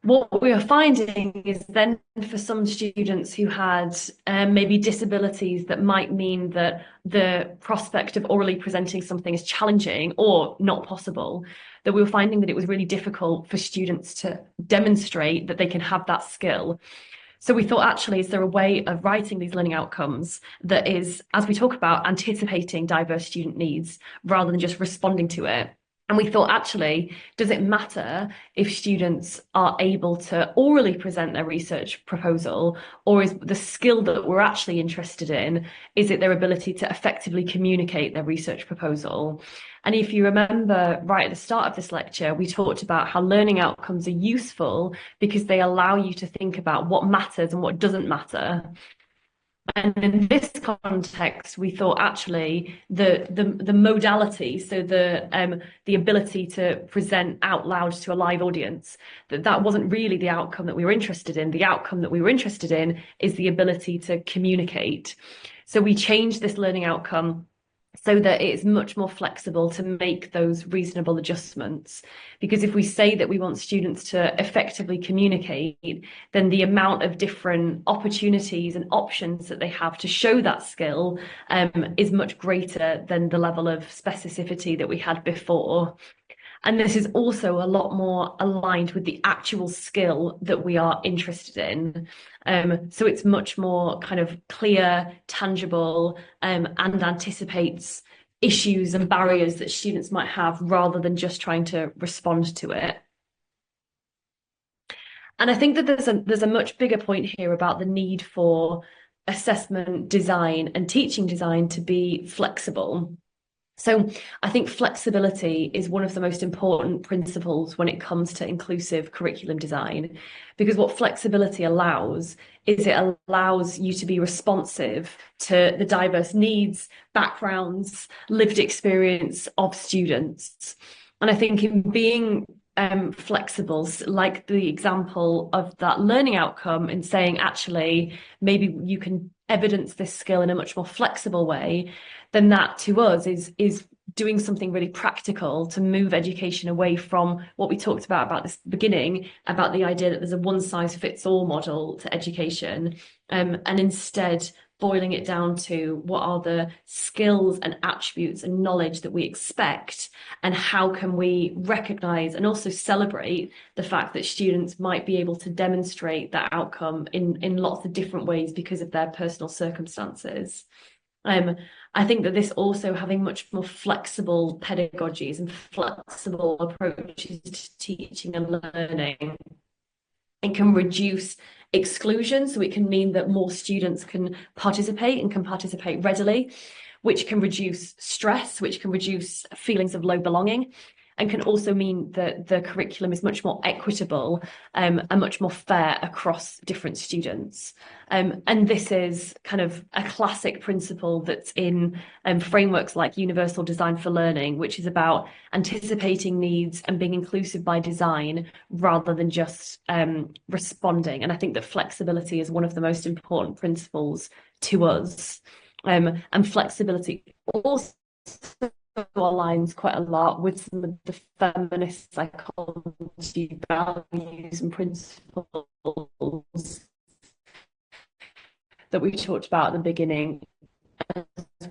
What we are finding is then for some students who had maybe disabilities that might mean that the prospect of orally presenting something is challenging or not possible, that we were finding that it was really difficult for students to demonstrate that they can have that skill. So we thought, actually, is there a way of writing these learning outcomes that is, as we talk about, anticipating diverse student needs rather than just responding to it? And we thought, actually, does it matter if students are able to orally present their research proposal, or is the skill that we're actually interested in, is it their ability to effectively communicate their research proposal? And if you remember right at the start of this lecture, we talked about how learning outcomes are useful because they allow you to think about what matters and what doesn't matter. And in this context, we thought actually the modality, so the ability to present out loud to a live audience, that wasn't really the outcome that we were interested in. The outcome that we were interested in is the ability to communicate. So we changed this learning outcome so that it's much more flexible to make those reasonable adjustments. Because if we say that we want students to effectively communicate, then the amount of different opportunities and options that they have to show that skill is much greater than the level of specificity that we had before. And this is also a lot more aligned with the actual skill that we are interested in. So it's much more kind of clear, tangible, and anticipates issues and barriers that students might have rather than just trying to respond to it. And I think that there's a much bigger point here about the need for assessment design and teaching design to be flexible. So I think flexibility is one of the most important principles when it comes to inclusive curriculum design, because what flexibility allows is it allows you to be responsive to the diverse needs, backgrounds, lived experience of students. And I think in being flexible, like the example of that learning outcome, and saying, actually, maybe you can evidence this skill in a much more flexible way, then that to us is doing something really practical to move education away from what we talked about this beginning, about the idea that there's a one-size-fits-all model to education, and instead boiling it down to what are the skills and attributes and knowledge that we expect, and how can we recognise and also celebrate the fact that students might be able to demonstrate that outcome in lots of different ways because of their personal circumstances. I think that this also having much more flexible pedagogies and flexible approaches to teaching and learning, it can reduce exclusion, so it can mean that more students can participate and can participate readily, which can reduce stress, which can reduce feelings of low belonging, and can also mean that the curriculum is much more equitable and much more fair across different students. And this is kind of a classic principle that's in frameworks like Universal Design for Learning, which is about anticipating needs and being inclusive by design rather than just responding. And I think that flexibility is one of the most important principles to us. And flexibility also aligns quite a lot with some of the feminist psychology values and principles that we talked about at the beginning as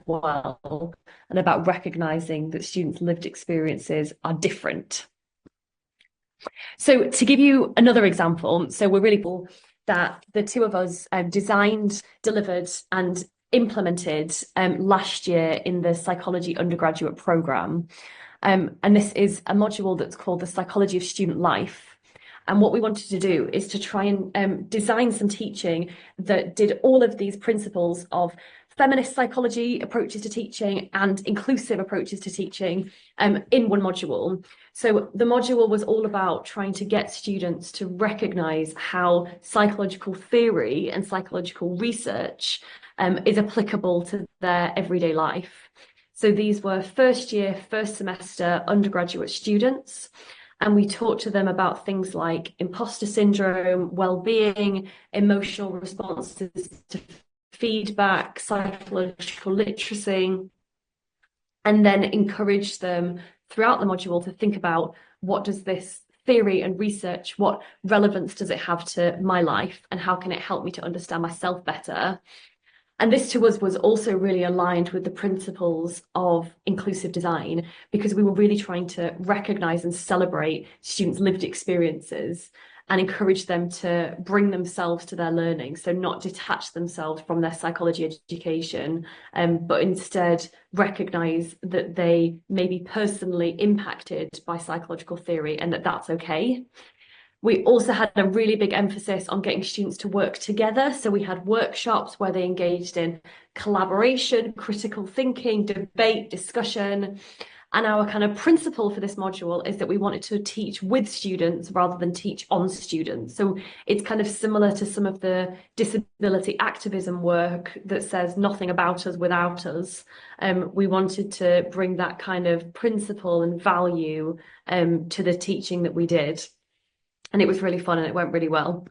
well, and about recognizing that students' lived experiences are different. So to give you another example, so we're really cool that the two of us designed, delivered and implemented last year in the psychology undergraduate programme. And this is a module that's called the Psychology of Student Life. And what we wanted to do is to try and design some teaching that did all of these principles of feminist psychology approaches to teaching and inclusive approaches to teaching in one module. So the module was all about trying to get students to recognise how psychological theory and psychological research is applicable to their everyday life. So these were first year, first semester undergraduate students, and we talked to them about things like imposter syndrome, well-being, emotional responses to feedback, psychological literacy, and then encouraged them throughout the module to think about what does this theory and research, what relevance does it have to my life, and how can it help me to understand myself better? And this to us was also really aligned with the principles of inclusive design, because we were really trying to recognise and celebrate students' lived experiences and encourage them to bring themselves to their learning. So not detach themselves from their psychology education, but instead recognise that they may be personally impacted by psychological theory and that that's okay. We also had a really big emphasis on getting students to work together. So we had workshops where they engaged in collaboration, critical thinking, debate, discussion. And our kind of principle for this module is that we wanted to teach with students rather than teach on students. So it's kind of similar to some of the disability activism work that says nothing about us without us. We wanted to bring that kind of principle and value to the teaching that we did. And it was really fun and it went really well.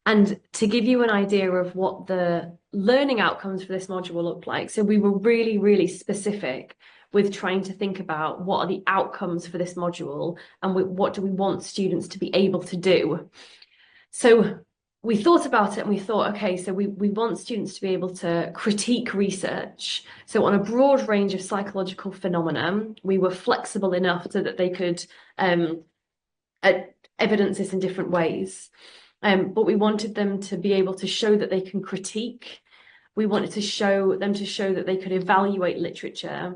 And to give you an idea of what the learning outcomes for this module looked like, so we were really, really specific with trying to think about what are the outcomes for this module and what do we want students to be able to do. So we thought about it and we thought, okay, so we want students to be able to critique research. So on a broad range of psychological phenomena, we were flexible enough so that they could evidence this in different ways. But we wanted them to be able to show that they can critique. We wanted to show that they could evaluate literature.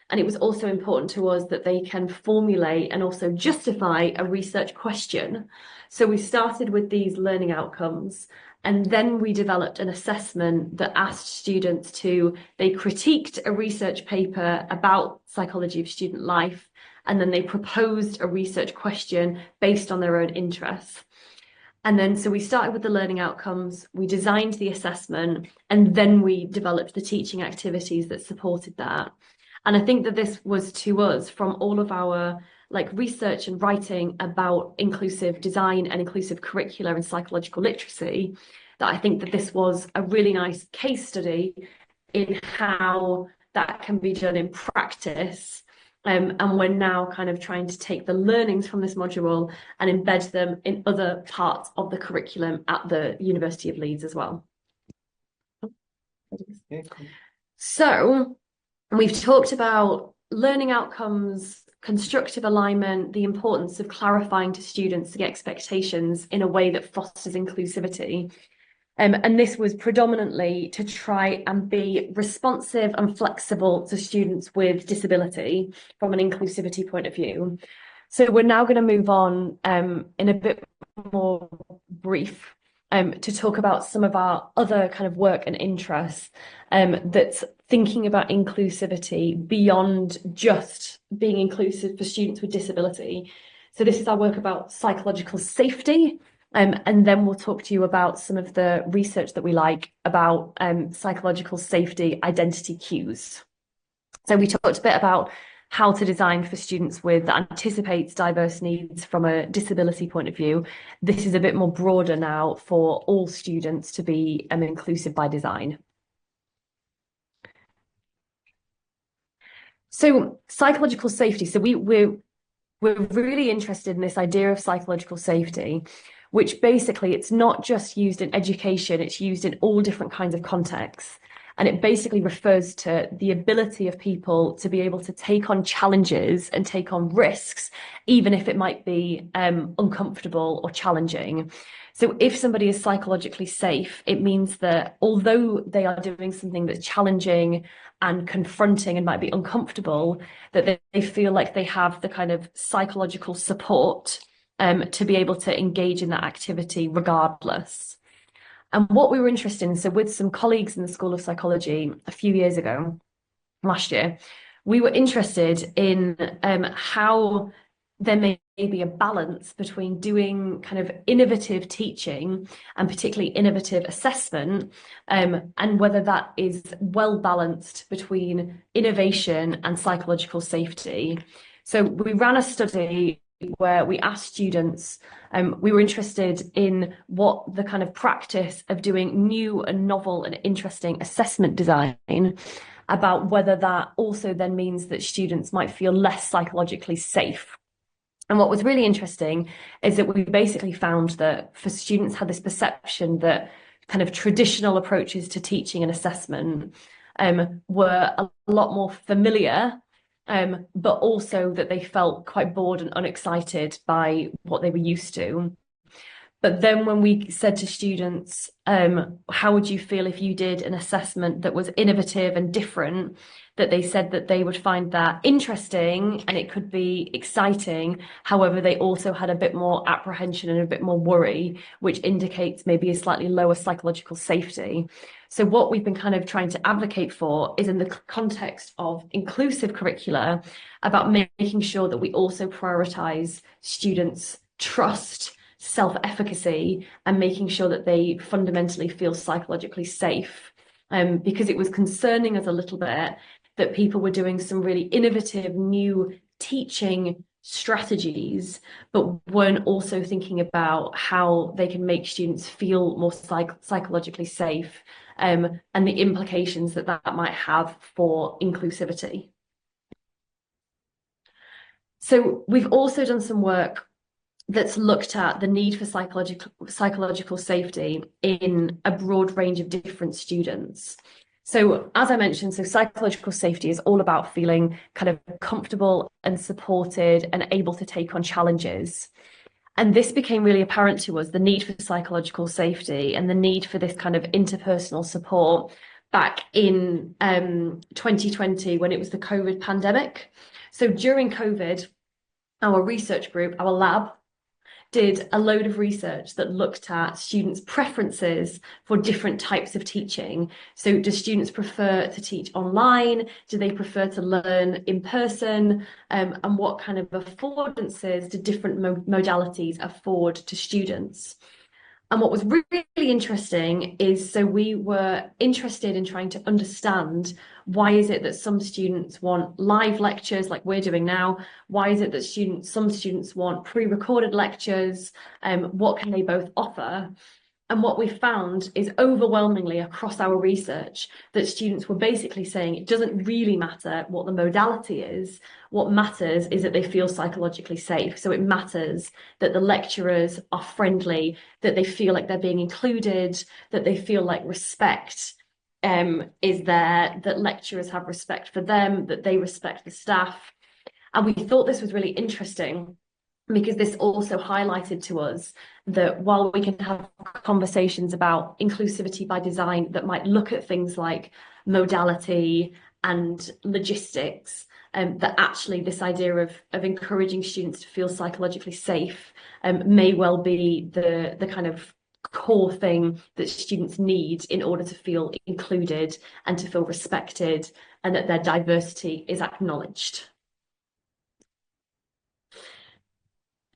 And it was also important to us that they can formulate and also justify a research question. So we started with these learning outcomes, and then we developed an assessment that asked students they critiqued a research paper about psychology of student life, and then they proposed a research question based on their own interests. And then, so we started with the learning outcomes, we designed the assessment, and then we developed the teaching activities that supported that. And I think that this was to us, from all of our research and writing about inclusive design and inclusive curricula and psychological literacy, that I think that this was a really nice case study in how that can be done in practice And we're now kind of trying to take the learnings from this module and embed them in other parts of the curriculum at the University of Leeds as well. So we've talked about learning outcomes, constructive alignment, the importance of clarifying to students the expectations in a way that fosters inclusivity. And this was predominantly to try and be responsive and flexible to students with disability from an inclusivity point of view. So we're now going to move on in a bit more brief to talk about some of our other kind of work and interests that's thinking about inclusivity beyond just being inclusive for students with disability. So this is our work about psychological safety. And then we'll talk to you about some of the research that we like about psychological safety identity cues. So we talked a bit about how to design for students that anticipates diverse needs from a disability point of view. This is a bit more broader now for all students to be inclusive by design. So psychological safety. So we're really interested in this idea of psychological safety, which basically it's not just used in education, it's used in all different kinds of contexts. And it basically refers to the ability of people to be able to take on challenges and take on risks, even if it might be uncomfortable or challenging. So if somebody is psychologically safe, it means that although they are doing something that's challenging and confronting and might be uncomfortable, that they feel like they have the kind of psychological support to be able to engage in that activity regardless. And what we were interested in, so with some colleagues in the School of Psychology a few years ago, last year, we were interested in how there may be a balance between doing kind of innovative teaching and particularly innovative assessment, and whether that is well balanced between innovation and psychological safety. So we ran a study where we asked students, we were interested in what the kind of practice of doing new and novel and interesting assessment design, about whether that also then means that students might feel less psychologically safe. And what was really interesting is that we basically found that for students had this perception that kind of traditional approaches to teaching and assessment were a lot more familiar, but also that they felt quite bored and unexcited by what they were used to. But then when we said to students, how would you feel if you did an assessment that was innovative and different, that they said that they would find that interesting and it could be exciting. However, they also had a bit more apprehension and a bit more worry, which indicates maybe a slightly lower psychological safety. So what we've been kind of trying to advocate for is in the context of inclusive curricula, about making sure that we also prioritize students' trust, self-efficacy, and making sure that they fundamentally feel psychologically safe. Because it was concerning us a little bit that people were doing some really innovative new teaching strategies, but weren't also thinking about how they can make students feel more psychologically safe, and the implications that that might have for inclusivity. So we've also done some work that's looked at the need for psychological safety in a broad range of different students. So as I mentioned, so psychological safety is all about feeling kind of comfortable and supported and able to take on challenges. And this became really apparent to us, the need for psychological safety and the need for this kind of interpersonal support back in 2020 when it was the COVID pandemic. So during COVID, our research group, our lab, did a load of research that looked at students' preferences for different types of teaching. So do students prefer to teach online? Do they prefer to learn in person? And what kind of affordances do different modalities afford to students? And what was really interesting is, so we were interested in trying to understand, why is it that some students want live lectures like we're doing now? Why is it that some students want pre-recorded lectures? What can they both offer? And what we found is overwhelmingly across our research that students were basically saying it doesn't really matter what the modality is. What matters is that they feel psychologically safe. So it matters that the lecturers are friendly, that they feel like they're being included, that they feel like respect is there, that lecturers have respect for them, that they respect the staff. And we thought this was really interesting because this also highlighted to us that while we can have conversations about inclusivity by design that might look at things like modality and logistics, that actually this idea of encouraging students to feel psychologically safe may well be the kind of core thing that students need in order to feel included and to feel respected and that their diversity is acknowledged.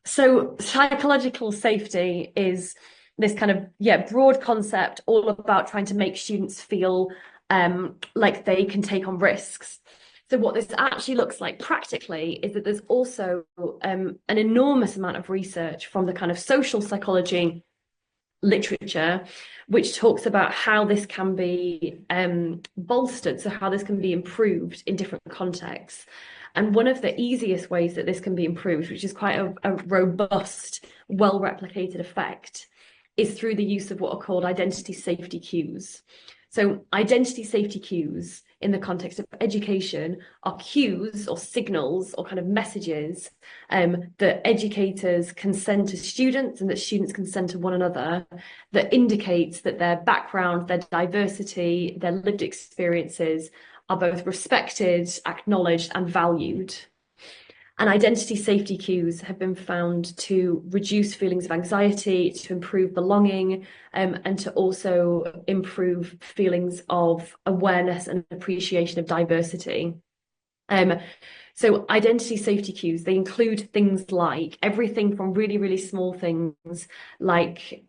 So psychological safety is this kind of broad concept all about trying to make students feel like they can take on risks. So what this actually looks like practically is that there's also an enormous amount of research from the kind of social psychology literature which talks about how this can be bolstered, so how this can be improved in different contexts. And one of the easiest ways that this can be improved, which is quite a robust, well-replicated effect, is through the use of what are called identity safety cues. So identity safety cues in the context of education are cues or signals or kind of messages that educators can send to students and that students can send to one another that indicates that their background, their diversity, their lived experiences are both respected, acknowledged, and valued. And identity safety cues have been found to reduce feelings of anxiety, to improve belonging, and to also improve feelings of awareness and appreciation of diversity. So identity safety cues, they include things like everything from really, really small things like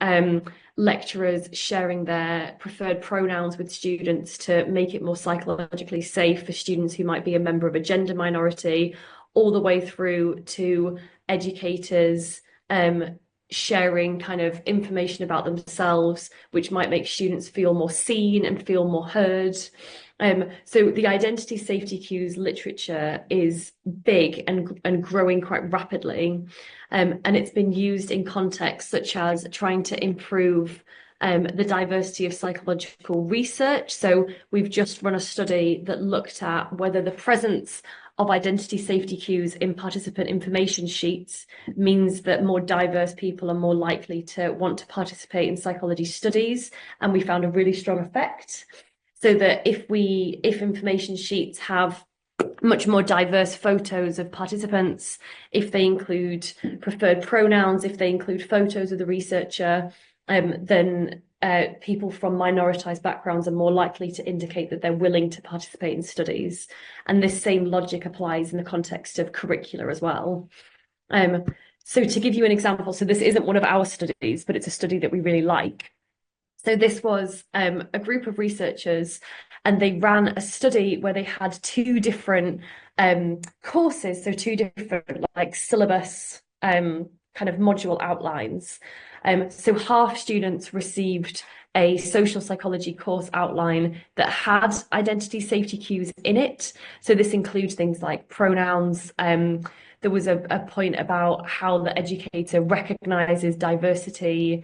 lecturers sharing their preferred pronouns with students to make it more psychologically safe for students who might be a member of a gender minority, all the way through to educators sharing kind of information about themselves, which might make students feel more seen and feel more heard. So the identity safety cues literature is big and growing quite rapidly. And it's been used in contexts such as trying to improve the diversity of psychological research. So we've just run a study that looked at whether the presence of identity safety cues in participant information sheets means that more diverse people are more likely to want to participate in psychology studies. And we found a really strong effect. So that if information sheets have much more diverse photos of participants, if they include preferred pronouns, if they include photos of the researcher, then people from minoritized backgrounds are more likely to indicate that they're willing to participate in studies. And this same logic applies in the context of curricula as well. So to give you an example, so this isn't one of our studies, but it's a study that we really like. So this was a group of researchers, and they ran a study where they had two different courses, so two different like syllabus kind of module outlines. So half students received a social psychology course outline that had identity safety cues in it. So this includes things like pronouns. There was a point about how the educator recognizes diversity,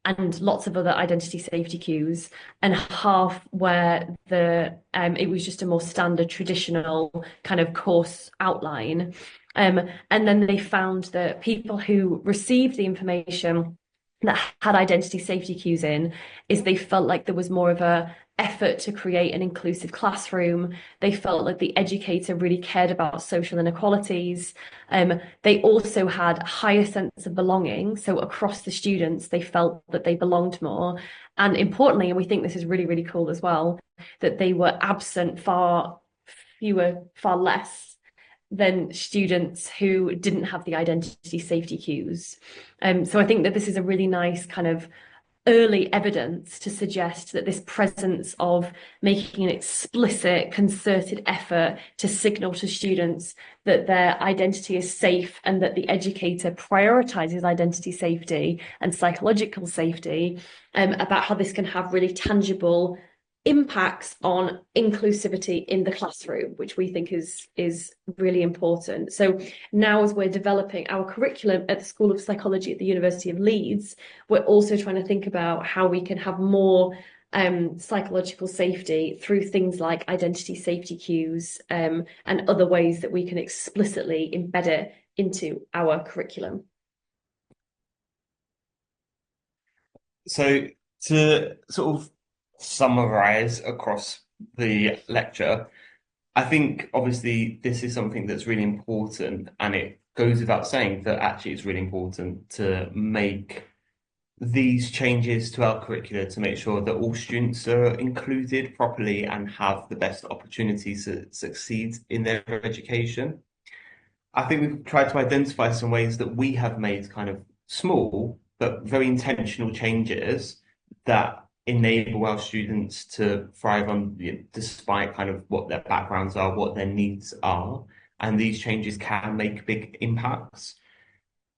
and lots of other identity safety cues, and half where it was just a more standard traditional kind of course outline. And then they found that people who received the information that had identity safety cues in is they felt like there was more of a effort to create an inclusive classroom. They felt like the educator really cared about social inequalities. They also had a higher sense of belonging. So across the students, they felt that they belonged more. And importantly, and we think this is really, really cool as well, that they were absent far less than students who didn't have the identity safety cues. So I think that this is a really nice kind of early evidence to suggest that this presence of making an explicit, concerted effort to signal to students that their identity is safe and that the educator prioritizes identity safety and psychological safety, about how this can have really tangible impacts on inclusivity in the classroom, which we think is really important. So now, as we're developing our curriculum at the School of Psychology at the University of Leeds, we're also trying to think about how we can have more psychological safety through things like identity safety cues, and other ways that we can explicitly embed it into our curriculum. So to sort of summarize across the lecture, I think obviously this is something that's really important, and it goes without saying that actually it's really important to make these changes to our curricula to make sure that all students are included properly and have the best opportunities to succeed in their education. I think we've tried to identify some ways that we have made kind of small but very intentional changes that enable our students to thrive on, despite kind of what their backgrounds are, what their needs are. And these changes can make big impacts.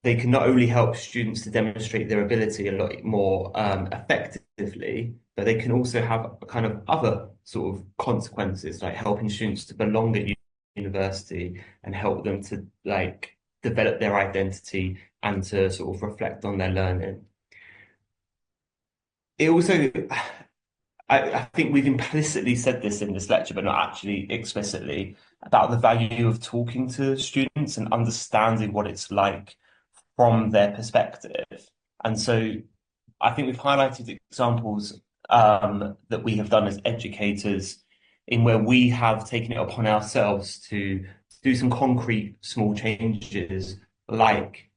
They can not only help students to demonstrate their ability a lot more effectively, but they can also have kind of other sort of consequences, like helping students to belong at university and help them to like develop their identity and to sort of reflect on their learning. It also, I think we've implicitly said this in this lecture, but not actually explicitly, about the value of talking to students and understanding what it's like from their perspective. And so I think we've highlighted examples that we have done as educators in where we have taken it upon ourselves to do some concrete small changes, like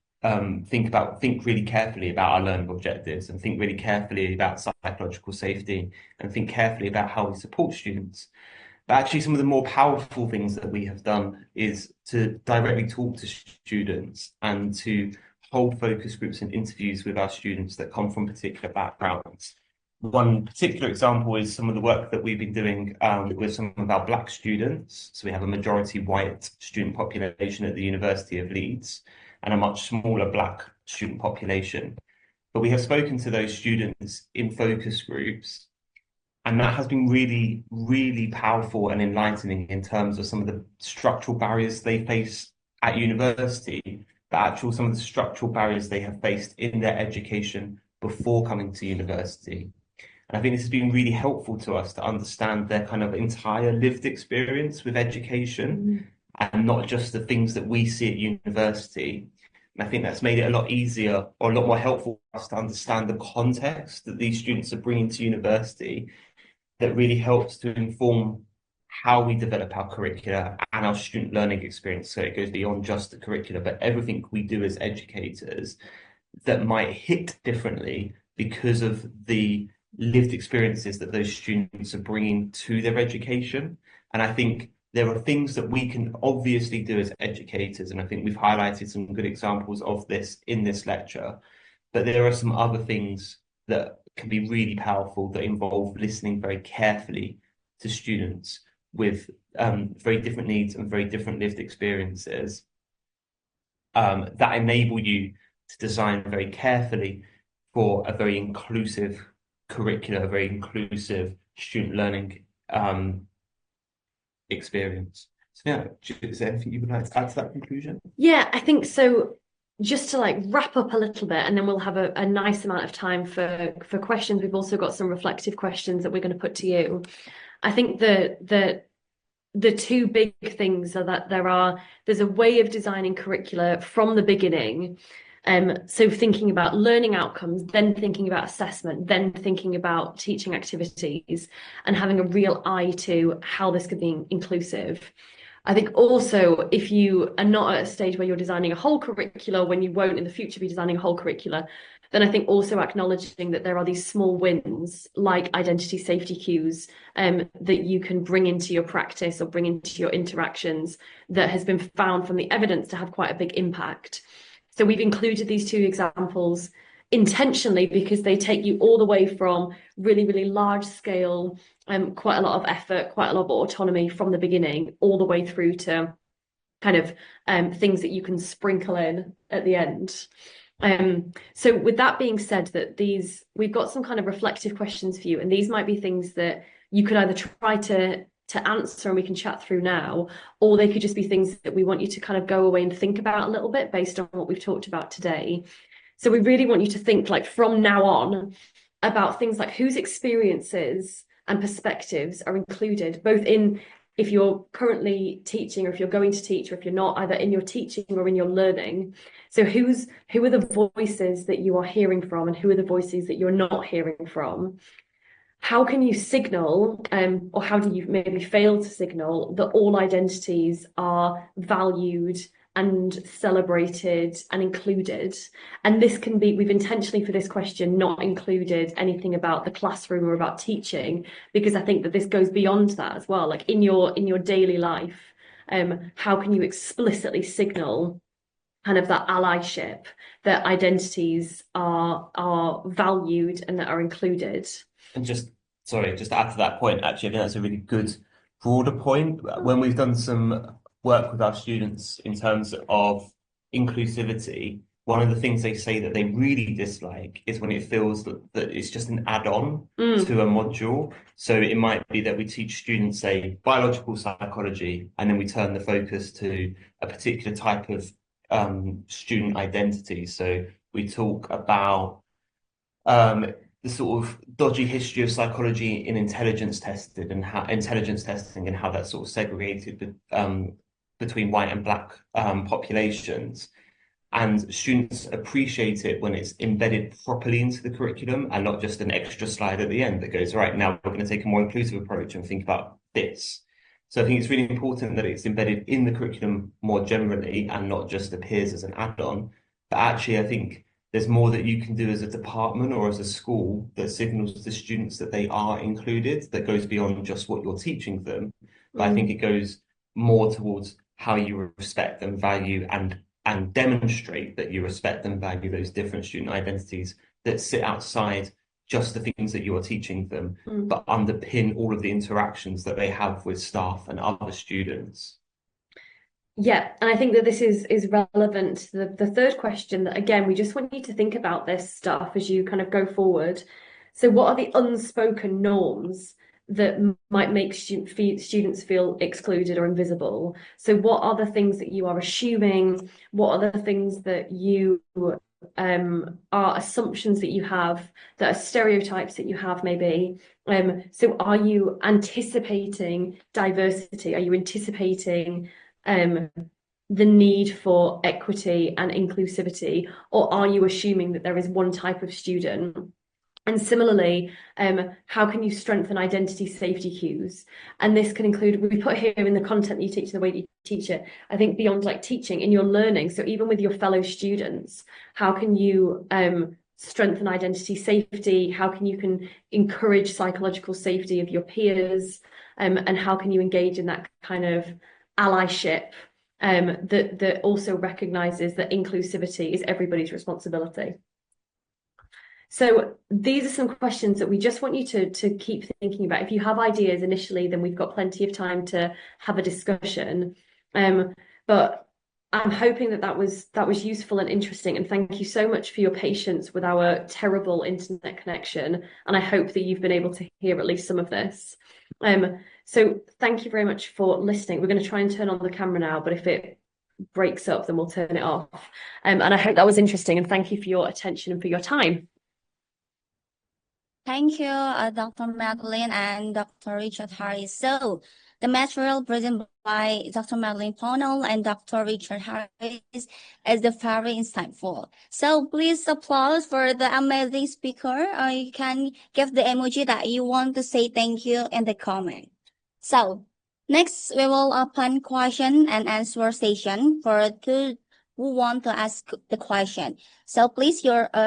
think really carefully about our learning objectives and think really carefully about psychological safety and think carefully about how we support students. But actually, some of the more powerful things that we have done is to directly talk to students and to hold focus groups and interviews with our students that come from particular backgrounds. One particular example is some of the work that we've been doing with some of our Black students. So we have a majority white student population at the University of Leeds and a much smaller Black student population. But we have spoken to those students in focus groups, and that has been really, really powerful and enlightening in terms of some of the structural barriers they face at university, but actually some of the structural barriers they have faced in their education before coming to university. And I think this has been really helpful to us to understand their kind of entire lived experience with education and not just the things that we see at university. And I think that's made it a lot easier or a lot more helpful for us to understand the context that these students are bringing to university that really helps to inform how we develop our curricula and our student learning experience. So it goes beyond just the curricula, but everything we do as educators that might hit differently because of the lived experiences that those students are bringing to their education. And I think there are things that we can obviously do as educators, and I think we've highlighted some good examples of this in this lecture, but there are some other things that can be really powerful that involve listening very carefully to students with very different needs and very different lived experiences, that enable you to design very carefully for a very inclusive curricula, a very inclusive student learning experience. So yeah, is there anything you would like to add to that conclusion? Yeah, I think so. Just to like wrap up a little bit, and then we'll have a nice amount of time for questions. We've also got some reflective questions that we're going to put to you. I think the two big things are that there's a way of designing curricula from the beginning. So thinking about learning outcomes, then thinking about assessment, then thinking about teaching activities, and having a real eye to how this could be inclusive. I think also, if you are not at a stage where you're designing a whole curricula, when you won't in the future be designing a whole curricula, then I think also acknowledging that there are these small wins like identity safety cues that you can bring into your practice or bring into your interactions that has been found from the evidence to have quite a big impact. So we've included these two examples intentionally, because they take you all the way from really, really large scale, quite a lot of effort, quite a lot of autonomy from the beginning, all the way through to kind of things that you can sprinkle in at the end. So with that being said, we've got some kind of reflective questions for you, and these might be things that you could either try to answer and we can chat through now, or they could just be things that we want you to kind of go away and think about a little bit based on what we've talked about today. So we really want you to think, like, from now on, about things like whose experiences and perspectives are included, both in, if you're currently teaching, or if you're going to teach, or if you're not, either in your teaching or in your learning. So who are the voices that you are hearing from, and who are the voices that you're not hearing from? How can you signal, or how do you maybe fail to signal, that all identities are valued and celebrated and included? And this can be, we've intentionally for this question not included anything about the classroom or about teaching, because I think that this goes beyond that as well. Like in your daily life, how can you explicitly signal kind of that allyship, that identities are valued and that are included? And just to add to that point, actually, I think that's a really good broader point. When we've done some work with our students in terms of inclusivity, one of the things they say that they really dislike is when it feels that it's just an add-on to a module. So it might be that we teach students, say, biological psychology, and then we turn the focus to a particular type of student identity. So we talk about the sort of dodgy history of psychology in intelligence testing, and how that's sort of segregated between white and black populations. And students appreciate it when it's embedded properly into the curriculum and not just an extra slide at the end that goes, right, now we're going to take a more inclusive approach and think about this. So I think it's really important that it's embedded in the curriculum more generally and not just appears as an add-on. But actually, I think there's more that you can do as a department or as a school that signals to students that they are included, that goes beyond just what you're teaching them. But I think it goes more towards how you respect and value and demonstrate that you respect and value those different student identities that sit outside just the things that you are teaching them, but underpin all of the interactions that they have with staff and other students. Yeah, and I think that this is relevant to the third question, that again, we just want you to think about this stuff as you kind of go forward. So what are the unspoken norms that might make students feel excluded or invisible? So what are the things that you are assuming? What are the things that you are assumptions that you have, that are stereotypes that you have maybe? So are you anticipating diversity? Are you anticipating the need for equity and inclusivity, or are you assuming that there is one type of student? And similarly, how can you strengthen identity safety cues? And this can include, we put here in the content that you teach, the way that you teach it, I think beyond like teaching, in your learning. So even with your fellow students, how can you strengthen identity safety? How can you encourage psychological safety of your peers? And how can you engage in that kind of allyship that also recognizes that inclusivity is everybody's responsibility? So these are some questions that we just want you to keep thinking about. If you have ideas initially, then we've got plenty of time to have a discussion. But I'm hoping that was useful and interesting. And thank you so much for your patience with our terrible internet connection. And I hope that you've been able to hear at least some of this. So thank you very much for listening. We're going to try and turn on the camera now, but if it breaks up, then we'll turn it off. And I hope that was interesting. And thank you for your attention and for your time. Thank you, Dr. Madeline and Dr. Richard Harris. So, the material presented by Dr. Madeline Pownall and Dr. Richard Harris is very insightful. So, please applause for the amazing speaker. You can give the emoji that you want to say thank you in the comment. So, next we will open question and answer session for those who want to ask the question. So please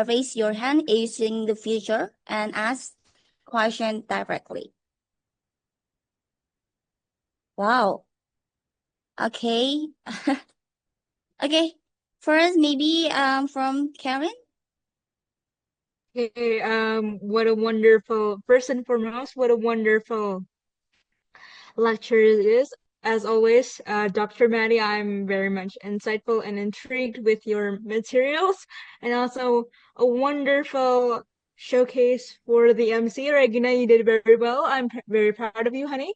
raise your hand using the feature and ask question directly. Wow. Okay. Okay. First, maybe from Karen. Okay, what a wonderful, first and foremost, what a wonderful lecture it is. As always, Dr. Maddie, I'm very much insightful and intrigued with your materials, and also a wonderful showcase for the MC. Regina, you did very well. I'm very proud of you, honey.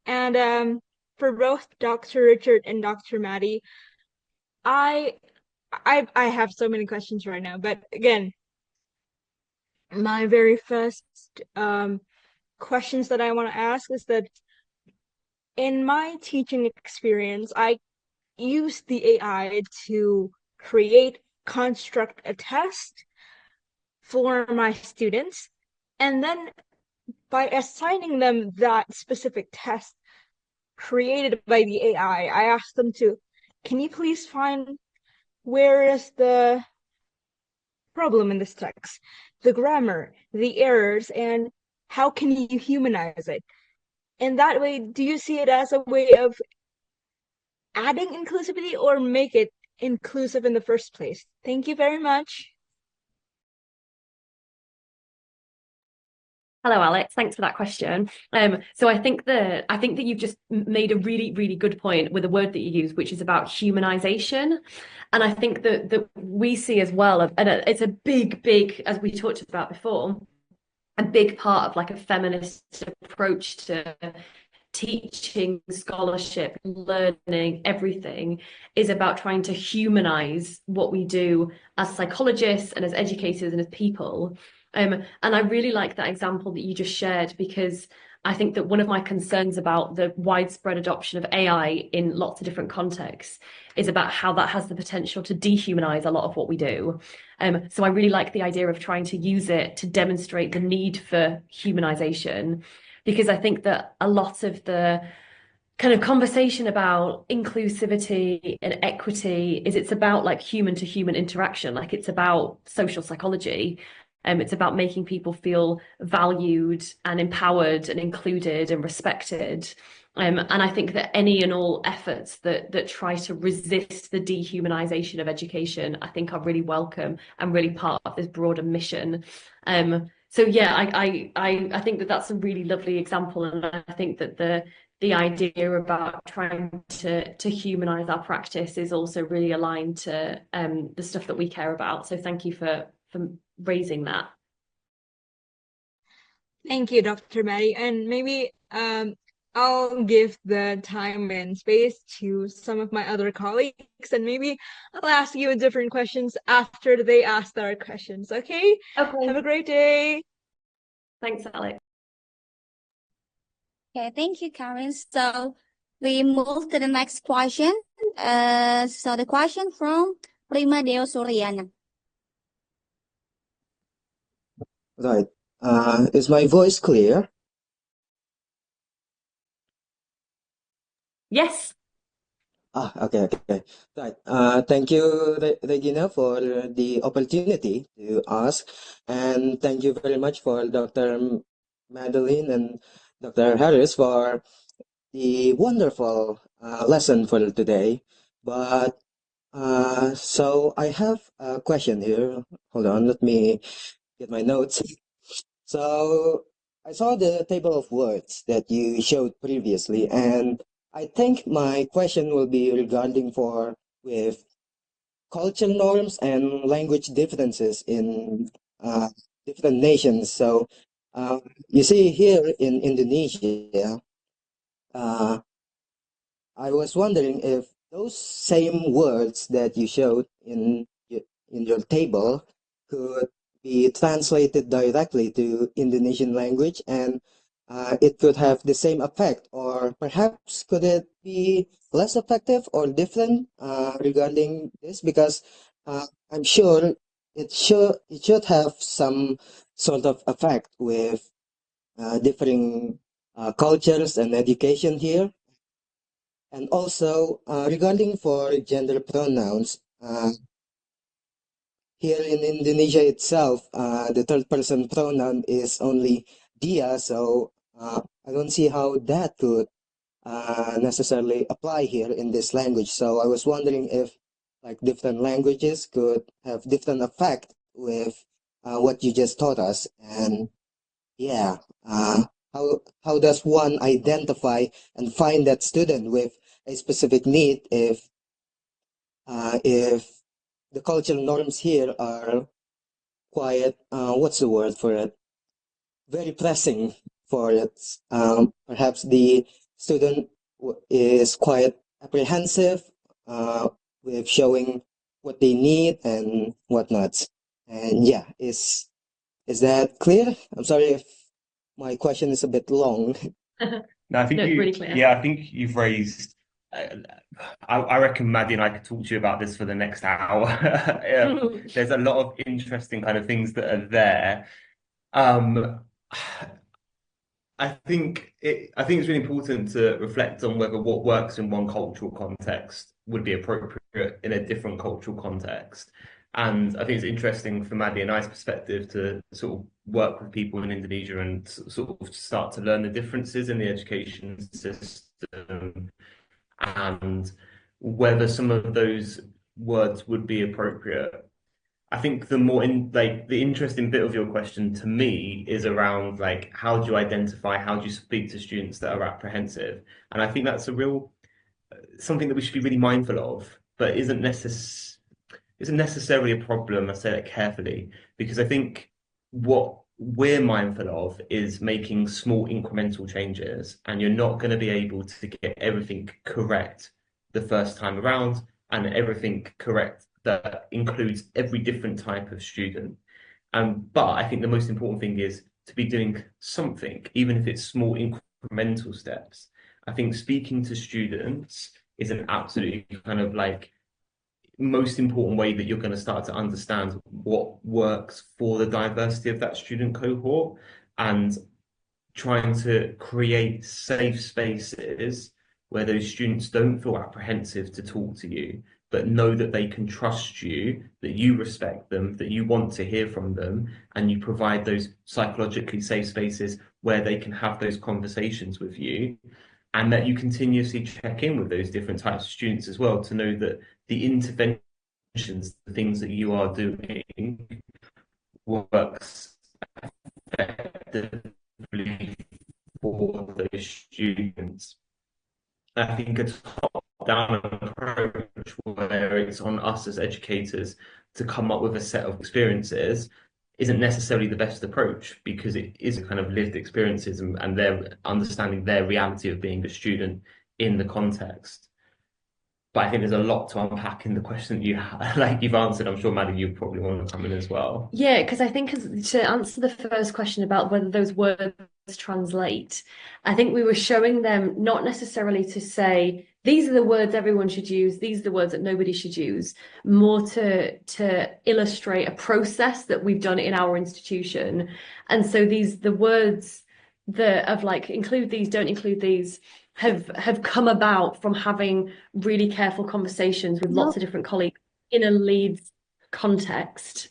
And for both Dr. Richard and Dr. Maddie, I I have so many questions right now, but again, my very first questions that I want to ask is that in my teaching experience, I used the AI to construct a test for my students, and then by assigning them that specific test created by the AI, I asked them to, can you please find where is the problem in this text, the grammar, the errors, and how can you humanize it? In that way, do you see it as a way of adding inclusivity or make it inclusive in the first place? Thank you very much. Hello, Alex. Thanks for that question. So I think that you've just made a really, really good point with a word that you use, which is about humanization. And I think that we see as well, and it's a big, as we talked about before, a big part of like a feminist approach to teaching, scholarship, learning, everything is about trying to humanize what we do as psychologists and as educators and as people. And I really like that example that you just shared, because I think that one of my concerns about the widespread adoption of AI in lots of different contexts is about how that has the potential to dehumanize a lot of what we do. So I really like the idea of trying to use it to demonstrate the need for humanization, because I think that a lot of the kind of conversation about inclusivity and equity it's about like human to human interaction, like it's about social psychology. It's about making people feel valued and empowered and included and respected. And I think that any and all efforts that try to resist the dehumanization of education, I think are really welcome and really part of this broader mission. So yeah, I think that that's a really lovely example, and I think that the idea about trying to humanize our practice is also really aligned to the stuff that we care about. So thank you for raising that. Thank you, Dr. Maddie. And maybe I'll give the time and space to some of my other colleagues, and maybe I'll ask you different questions after they ask their questions. Okay? Okay. Have a great day. Thanks, Alex. Okay, thank you, Karen. So we move to the next question. So the question from Prima Deo Suryana. Right. Is my voice clear? Yes. Okay. Right. Thank you, Regina, for the opportunity to ask, and thank you very much for Dr. Madeline and Dr. Harris for the wonderful lesson for today. But so I have a question here. Hold on, let me get my notes. So I saw the table of words that you showed previously, and I think my question will be regarding for with cultural norms and language differences in different nations. So you see here in Indonesia, I was wondering if those same words that you showed in your table could be translated directly to Indonesian language, and it could have the same effect, or perhaps could it be less effective or different regarding this? Because I'm sure it should have some sort of effect with differing cultures and education here. And also, regarding for gender pronouns, here in Indonesia itself, the third person pronoun is only dia, so I don't see how that could necessarily apply here in this language. So I was wondering if like different languages could have different effect with what you just taught us. And yeah, how does one identify and find that student with a specific need if the cultural norms here are quite what's the word for it? Very pressing for it. Perhaps the student is quite apprehensive with showing what they need and whatnot. And yeah, is that clear? I'm sorry if my question is a bit long. No, I think No, it's really clear. yeah, I think you've raised. I reckon Maddie and I could talk to you about this for the next hour. There's a lot of interesting kind of things that are there. I think it's really important to reflect on whether what works in one cultural context would be appropriate in a different cultural context. And I think it's interesting from Maddie and I's perspective to sort of work with people in Indonesia and sort of start to learn the differences in the education system and whether some of those words would be appropriate. I think the interesting bit of your question to me is around like how do you identify, how do you speak to students that are apprehensive? And I think that's a real something that we should be really mindful of, but isn't necessarily a problem. I say that carefully because I think what we're mindful of is making small incremental changes, and you're not going to be able to get everything correct the first time around and everything correct that includes every different type of student. But I think the most important thing is to be doing something, even if it's small incremental steps. I think speaking to students is an absolutely kind of like most important way that you're going to start to understand what works for the diversity of that student cohort and trying to create safe spaces where those students don't feel apprehensive to talk to you, but know that they can trust you, that you respect them, that you want to hear from them, and you provide those psychologically safe spaces where they can have those conversations with you, and that you continuously check in with those different types of students as well to know that the interventions, the things that you are doing, works effectively for those students. I think a top-down approach where it's on us as educators to come up with a set of experiences isn't necessarily the best approach because it is a kind of lived experiences and their understanding their reality of being a student in the context. But I think there's a lot to unpack in the question that you've answered. I'm sure, Maddie, you probably want to come in as well. Yeah, because I think to answer the first question about whether those words translate, I think we were showing them not necessarily to say, these are the words everyone should use, these are the words that nobody should use, more to illustrate a process that we've done in our institution. And so the words that of like include these, don't include these, have come about from having really careful conversations with lots of different colleagues in a Leeds context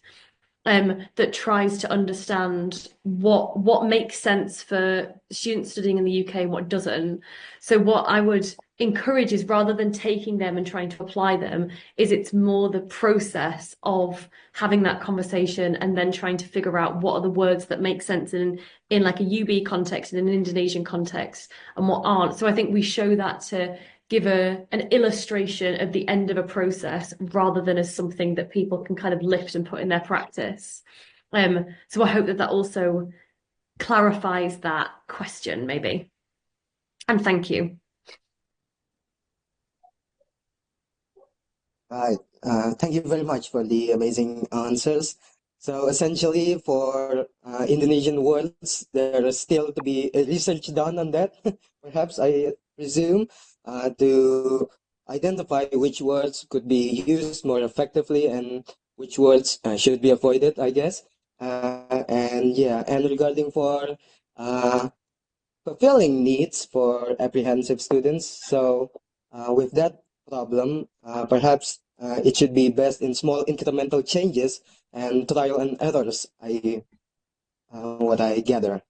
that tries to understand what makes sense for students studying in the UK and what doesn't. So what I would encourage is rather than taking them and trying to apply them, is it's more the process of having that conversation and then trying to figure out what are the words that make sense in like a UB context, in an Indonesian context, and what aren't. So I think we show that to give an illustration at the end of a process rather than as something that people can kind of lift and put in their practice. So I hope that also clarifies that question, maybe. And thank you. Right. Thank you very much for the amazing answers. So essentially, for Indonesian words, there is still to be research done on that, perhaps I presume, to identify which words could be used more effectively and which words should be avoided, I guess. And regarding for fulfilling needs for apprehensive students, so with that problem, perhaps it should be best in small incremental changes and trial and errors. What I gather.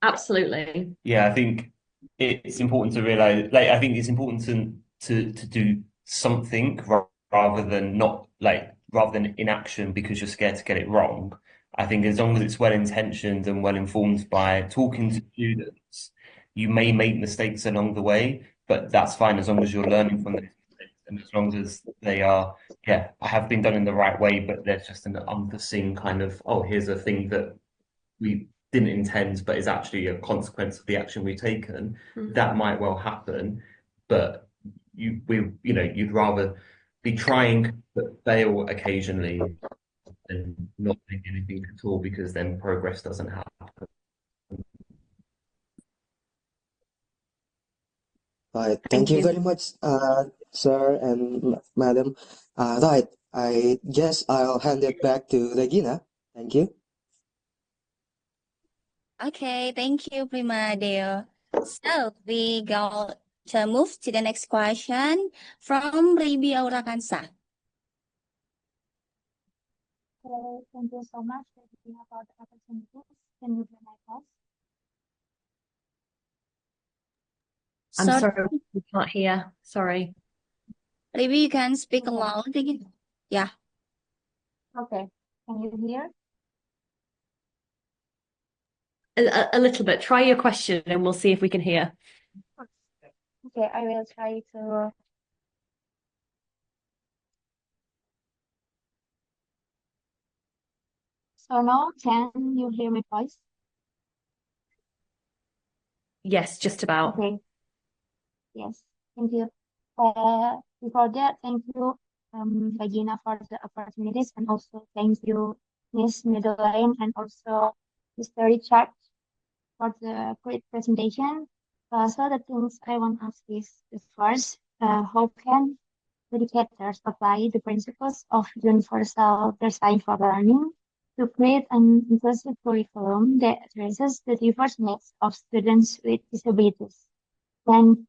Absolutely. Yeah, I think it's important to realize. Like, I think it's important to do something rather than not. Like, rather than inaction because you're scared to get it wrong. I think as long as it's well intentioned and well informed by talking to students, you may make mistakes along the way, but that's fine as long as you're learning from those mistakes and as long as they are, yeah, have been done in the right way, but there's just an unforeseen kind of, oh, here's a thing that we didn't intend, but is actually a consequence of the action we've taken. That might well happen, but you'd rather be trying but fail occasionally than not doing anything at all because then progress doesn't happen. Right. Thank Thank you you. very much, sir and madam. Right. I guess I'll hand it back to Regina. Thank you. Okay, thank you, Prima Deo. So we go to move to the next question from Ribi Aurakansa. Hello, thank you so much for giving about the opportunity. Can you hear my voice? I'm sorry, we can't hear. Sorry. Maybe you can speak Okay. loud again. Yeah. Okay, can you hear? A little bit. Try your question and we'll see if we can hear. Okay, I will try to. So now, can you hear my voice? Yes, just about. Okay, yes, thank you. Before that, thank you, Regina, for the opportunities, and also thank you, Miss Madeline, and also Mr. Richard for the great presentation. So the things I want to ask is the first, how can educators apply the principles of universal design for learning to create an inclusive curriculum that addresses the diverse needs of students with disabilities? And,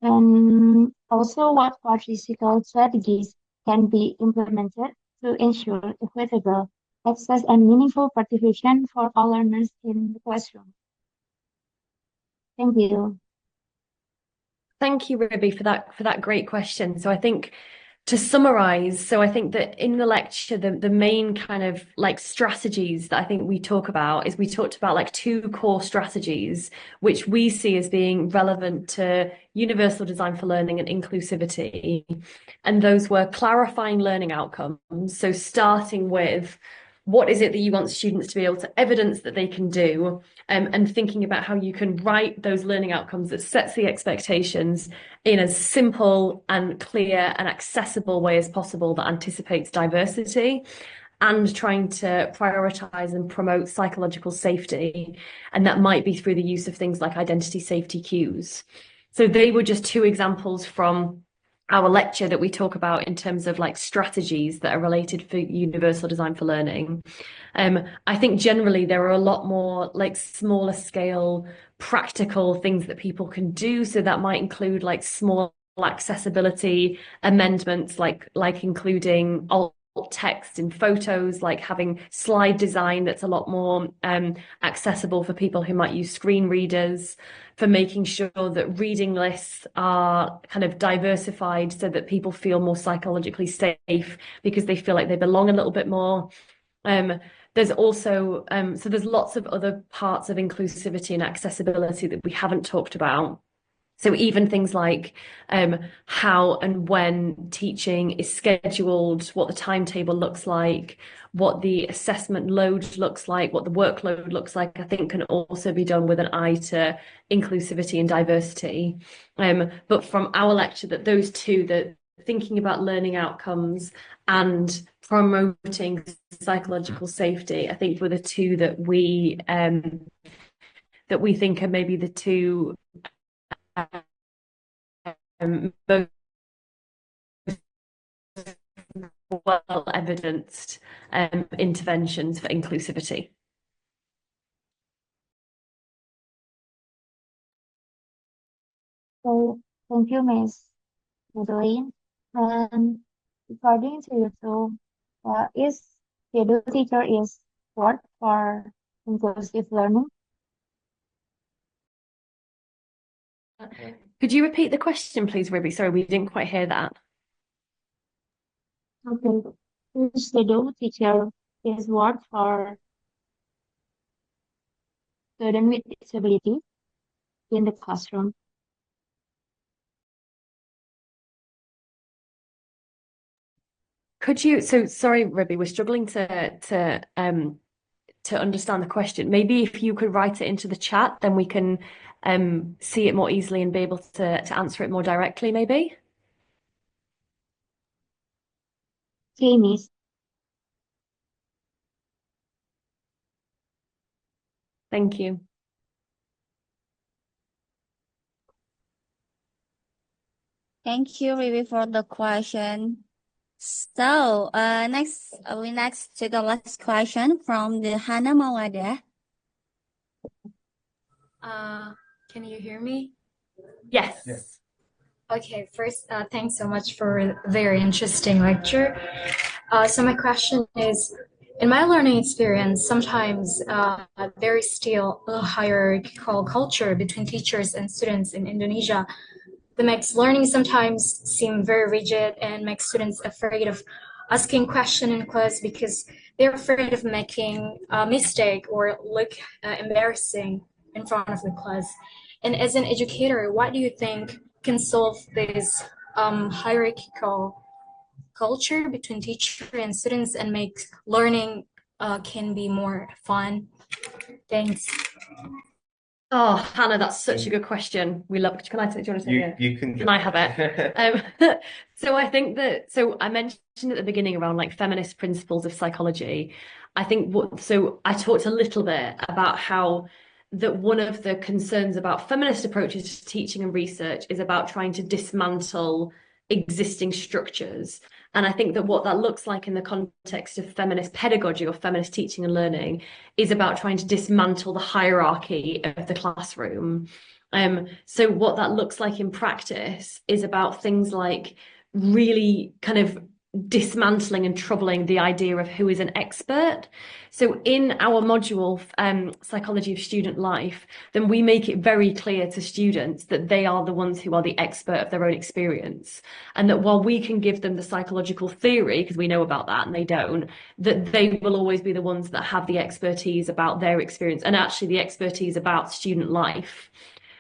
and also what practical strategies can be implemented to ensure equitable access and meaningful participation for all learners in the classroom? Thank you. Thank you, Ruby, for that great question. So I think to summarize, I think that in the lecture, the main kind of like strategies that I think we talk about is we talked about like two core strategies, which we see as being relevant to universal design for learning and inclusivity. And those were clarifying learning outcomes. So starting with what is it that you want students to be able to evidence that they can do, and thinking about how you can write those learning outcomes that sets the expectations in as simple and clear and accessible way as possible that anticipates diversity, and trying to prioritize and promote psychological safety. And that might be through the use of things like identity safety cues. So they were just two examples from our lecture that we talk about in terms of like strategies that are related for universal design for learning. I think generally there are a lot more like smaller scale practical things that people can do. So that might include like small accessibility amendments, like including alt text in photos, like having slide design that's a lot more accessible for people who might use screen readers, for making sure that reading lists are kind of diversified so that people feel more psychologically safe because they feel like they belong a little bit more. There's also, so there's lots of other parts of inclusivity and accessibility that we haven't talked about. So even things like how and when teaching is scheduled, what the timetable looks like, what the assessment load looks like, what the workload looks like, I think can also be done with an eye to inclusivity and diversity. But from our lecture, that those two, that thinking about learning outcomes and promoting psychological safety, I think were the two that we think are maybe the two most well evidenced interventions for inclusivity. So thank you, Ms. Madeline. According to you, so is the edu teacher is what for inclusive learning? Could you repeat the question, please, Ruby? Sorry, we didn't quite hear that. Okay. Use the do teacher is word for student with disability in the classroom. Could you, so sorry, Ruby, we're struggling to understand the question. Maybe if you could write it into the chat, then we can see it more easily and be able to answer it more directly, maybe. Okay, Miss. Thank you. Thank you, Ruby, for the question. So, we next to the last question from the Hana Mawada. Can you hear me? Yes. Yes. Okay, first, thanks so much for a very interesting lecture. So my question is, in my learning experience, sometimes there is still a hierarchical culture between teachers and students in Indonesia that makes learning sometimes seem very rigid and makes students afraid of asking questions in class because they're afraid of making a mistake or look embarrassing in front of the class. And as an educator, what do you think can solve this hierarchical culture between teacher and students and make learning can be more fun? Thanks. Oh, Hannah, that's such a good question. We love it. Can I take, do you want to take it? You can Can I have it? So I think that, so I mentioned at the beginning around like feminist principles of psychology. I think so I talked a little bit about how that one of the concerns about feminist approaches to teaching and research is about trying to dismantle existing structures. And I think that what that looks like in the context of feminist pedagogy or feminist teaching and learning is about trying to dismantle the hierarchy of the classroom. So what that looks like in practice is about things like really kind of dismantling and troubling the idea of who is an expert. So in our module, Psychology of Student Life, then we make it very clear to students that they are the ones who are the expert of their own experience. And that while we can give them the psychological theory, because we know about that and they don't, that they will always be the ones that have the expertise about their experience and actually the expertise about student life.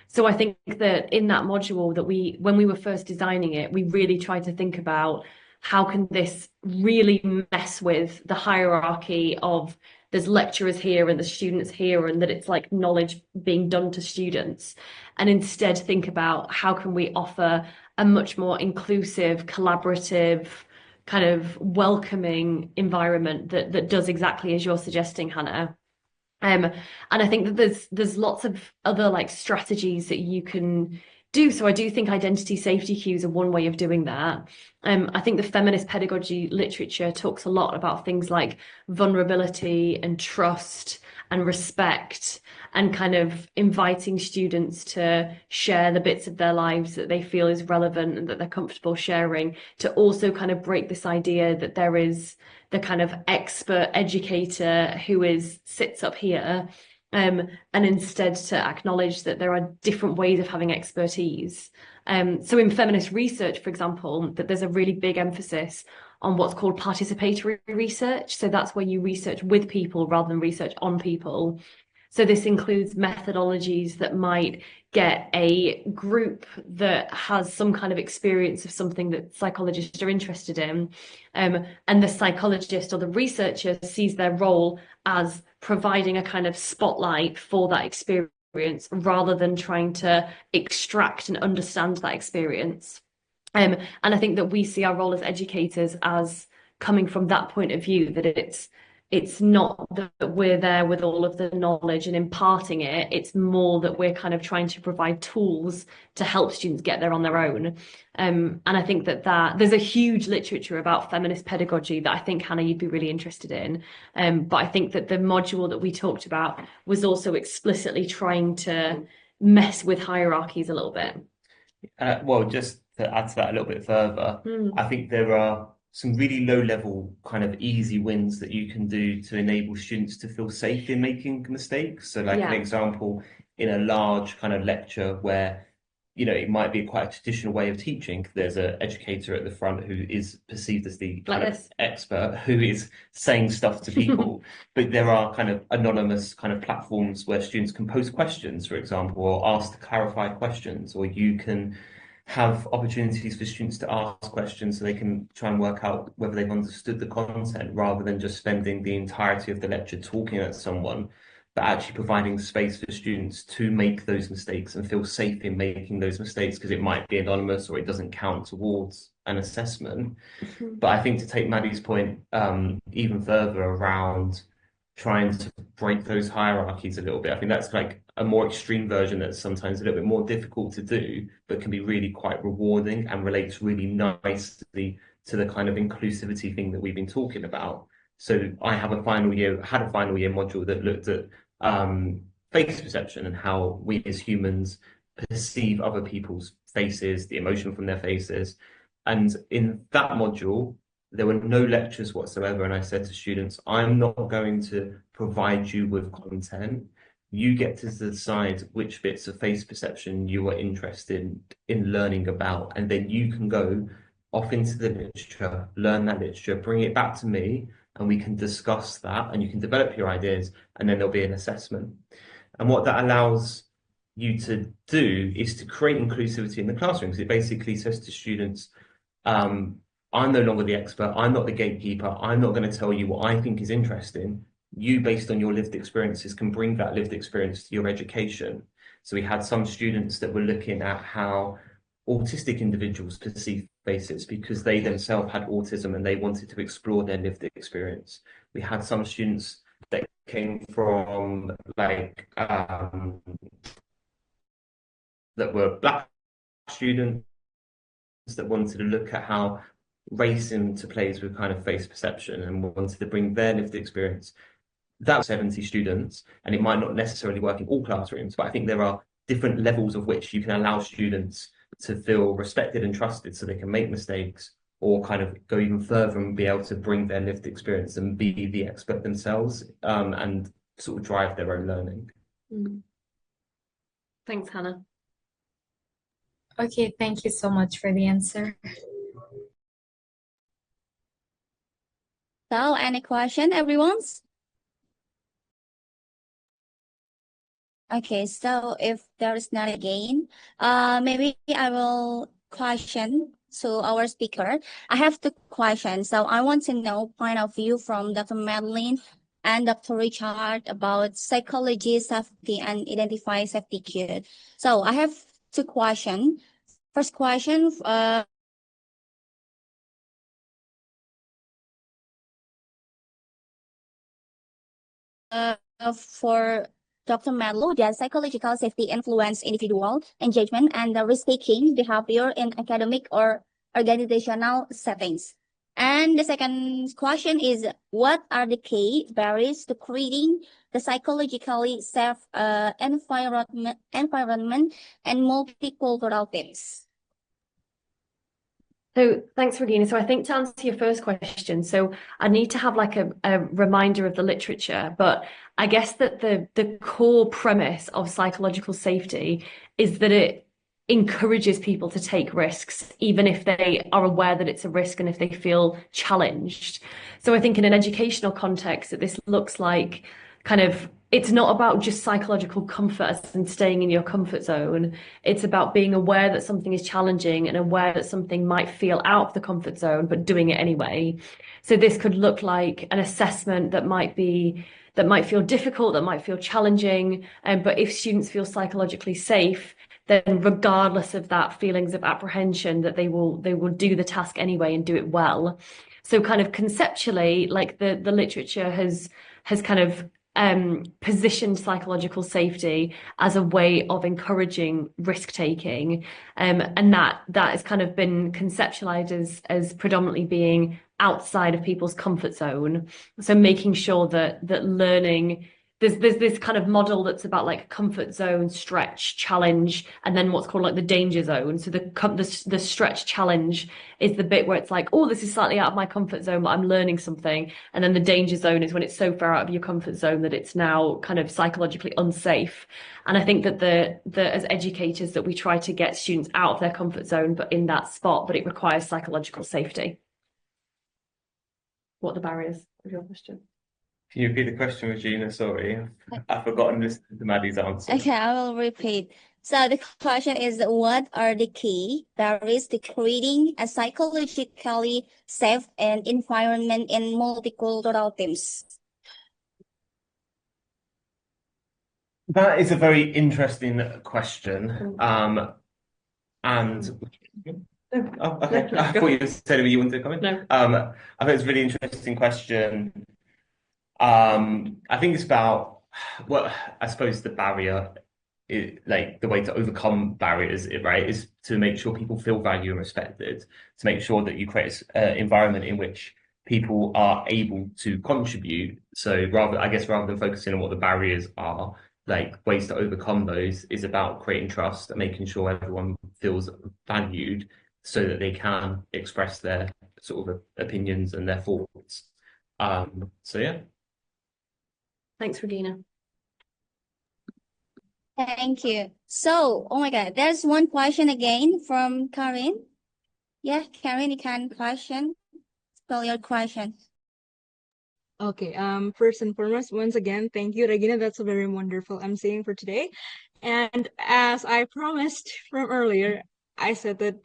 So I think that in that module that when we were first designing it, we really tried to think about how can this really mess with the hierarchy of there's lecturers here and the students here, and that it's like knowledge being done to students, and instead think about how can we offer a much more inclusive, collaborative, kind of welcoming environment that does exactly as you're suggesting, Hannah. And I think that there's lots of other like strategies that you can do. So I do think identity safety cues are one way of doing that. I think the feminist pedagogy literature talks a lot about things like vulnerability and trust and respect, and kind of inviting students to share the bits of their lives that they feel is relevant and that they're comfortable sharing, to also kind of break this idea that there is the kind of expert educator who sits up here, and instead to acknowledge that there are different ways of having expertise. So in feminist research, for example, that there's a really big emphasis on what's called participatory research. So that's where you research with people rather than research on people. So this includes methodologies that might get a group that has some kind of experience of something that psychologists are interested in, and the psychologist or the researcher sees their role as providing a kind of spotlight for that experience rather than trying to extract and understand that experience. And I think that we see our role as educators as coming from that point of view, that it's not that we're there with all of the knowledge and imparting it. It's more that we're kind of trying to provide tools to help students get there on their own. And I think that there's a huge literature about feminist pedagogy that I think, Hannah, you'd be really interested in. But I think that the module that we talked about was also explicitly trying to mess with hierarchies a little bit. Well, just to add to that a little bit further, I think there are some really low-level kind of easy wins that you can do to enable students to feel safe in making mistakes. So like an example, in a large kind of lecture where you know, it might be quite a traditional way of teaching. There's an educator at the front who is perceived as the kind of expert who is saying stuff to people. But there are kind of anonymous kind of platforms where students can post questions, for example, or ask to clarify questions, or you can have opportunities for students to ask questions so they can try and work out whether they've understood the content rather than just spending the entirety of the lecture talking at someone, but actually providing space for students to make those mistakes and feel safe in making those mistakes, because it might be anonymous or it doesn't count towards an assessment. But I think, to take Maddie's point even further around trying to break those hierarchies a little bit, I think that's like a more extreme version that's sometimes a little bit more difficult to do, but can be really quite rewarding and relates really nicely to the kind of inclusivity thing that we've been talking about. So I had a final year module that looked at face perception and how we as humans perceive other people's faces, the emotion from their faces. And in that module, there were no lectures whatsoever. And I said to students, I'm not going to provide you with content. You get to decide which bits of face perception you are interested in learning about. And then you can go off into the literature, learn that literature, bring it back to me, and we can discuss that, and you can develop your ideas, and then there'll be an assessment. And what that allows you to do is to create inclusivity in the classroom, because it basically says to students, I'm no longer the expert, I'm not the gatekeeper, I'm not going to tell you what I think is interesting. You, based on your lived experiences, can bring that lived experience to your education. So we had some students that were looking at how autistic individuals perceive faces because they themselves had autism and they wanted to explore their lived experience. We had some students that came from like that were Black students that wanted to look at how race interplays with kind of face perception and wanted to bring their lived experience. That was 70 students, and it might not necessarily work in all classrooms, but I think there are different levels of which you can allow students to feel respected and trusted so they can make mistakes, or kind of go even further and be able to bring their lived experience and be the expert themselves, and sort of drive their own learning. Thanks, Hannah. Okay, thank you so much for the answer. So, any question, everyone? Okay, so if there is not again, maybe I will question to our speaker. I have two questions. So I want to know point of view from Dr. Madeline and Dr. Richard about psychology safety and identify safety cues. So I have two questions. First question, for Dr. Madlow, does psychological safety influence individual engagement and the risk-taking behavior in academic or organizational settings? And the second question is, what are the key barriers to creating the psychologically safe environment and multicultural teams? So thanks, Regina. So I think to answer your first question, so I need to have like a reminder of the literature, but I guess that the core premise of psychological safety is that it encourages people to take risks, even if they are aware that it's a risk and if they feel challenged. So I think in an educational context that this looks like kind of, it's not about just psychological comfort and staying in your comfort zone. It's about being aware that something is challenging and aware that something might feel out of the comfort zone, but doing it anyway. So this could look like an assessment that might feel difficult, that might feel challenging. But if students feel psychologically safe, then regardless of that feelings of apprehension, that they will do the task anyway and do it well. So kind of conceptually, like the literature has kind of positioned psychological safety as a way of encouraging risk taking, and that has kind of been conceptualized as predominantly being outside of people's comfort zone. So making sure that learning, there's this kind of model that's about like comfort zone, stretch, challenge, and then what's called like the danger zone. So the stretch challenge is the bit where it's like, oh, this is slightly out of my comfort zone, but I'm learning something. And then the danger zone is when it's so far out of your comfort zone that it's now kind of psychologically unsafe. And I think that as educators that we try to get students out of their comfort zone, but in that spot, but it requires psychological safety. What are the barriers of your question? Can you repeat the question, Regina? Sorry, I've forgotten this to Maddie's answer. Okay, I will repeat. So the question is, what are the key barriers to creating a psychologically safe and environment in multicultural teams? That is a very interesting question. And oh, okay. I thought you said you wanted to comment. No. I think it's a really interesting question. I think it's about what I suppose the barrier is, like the way to overcome barriers, right, is to make sure people feel valued and respected, to make sure that you create an environment in which people are able to contribute. So rather than focusing on what the barriers are, like ways to overcome those is about creating trust and making sure everyone feels valued so that they can express their sort of opinions and their thoughts. So yeah. Thanks, Regina. Thank you. So, oh my God, there's one question again from Karin. Yeah, Karin, you can spell your question. Okay, first and foremost, once again, thank you, Regina. That's a very wonderful emceeing for today. And as I promised from earlier, I said that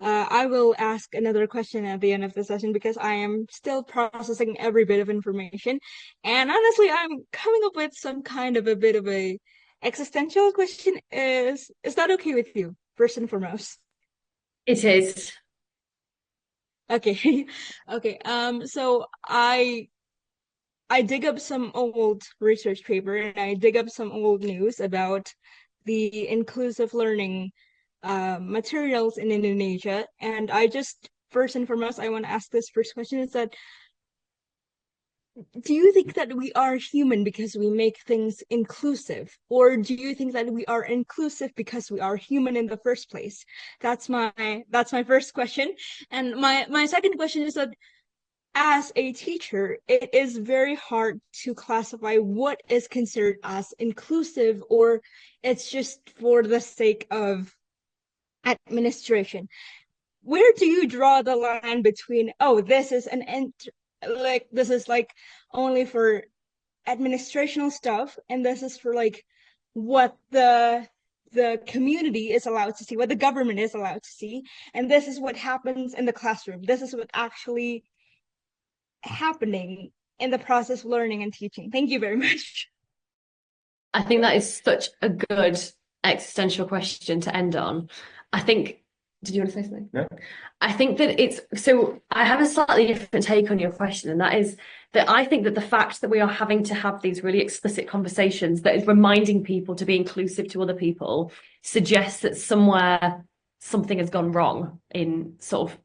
I will ask another question at the end of the session because I am still processing every bit of information. And honestly, I'm coming up with some kind of a bit of a existential question. Is that okay with you, first and foremost? It is. Okay. Okay. So I dig up some old research paper and I dig up some old news about the inclusive learning materials in Indonesia. And I just, first and foremost, I want to ask this first question is that, do you think that we are human because we make things inclusive? Or do you think that we are inclusive because we are human in the first place? That's my first question. And my second question is that, as a teacher, it is very hard to classify what is considered as inclusive or it's just for the sake of administration. Where do you draw the line between, oh, this is this is like only for administrational stuff and this is for like what the community is allowed to see, what the government is allowed to see, and this is what happens in the classroom. This is what actually happening in the process of learning and teaching. Thank you very much. I think that is such a good existential question to end on. I think, did you want to say something? No. I think that so I have a slightly different take on your question, and that is that I think that the fact that we are having to have these really explicit conversations that is reminding people to be inclusive to other people suggests that somewhere something has gone wrong in sort of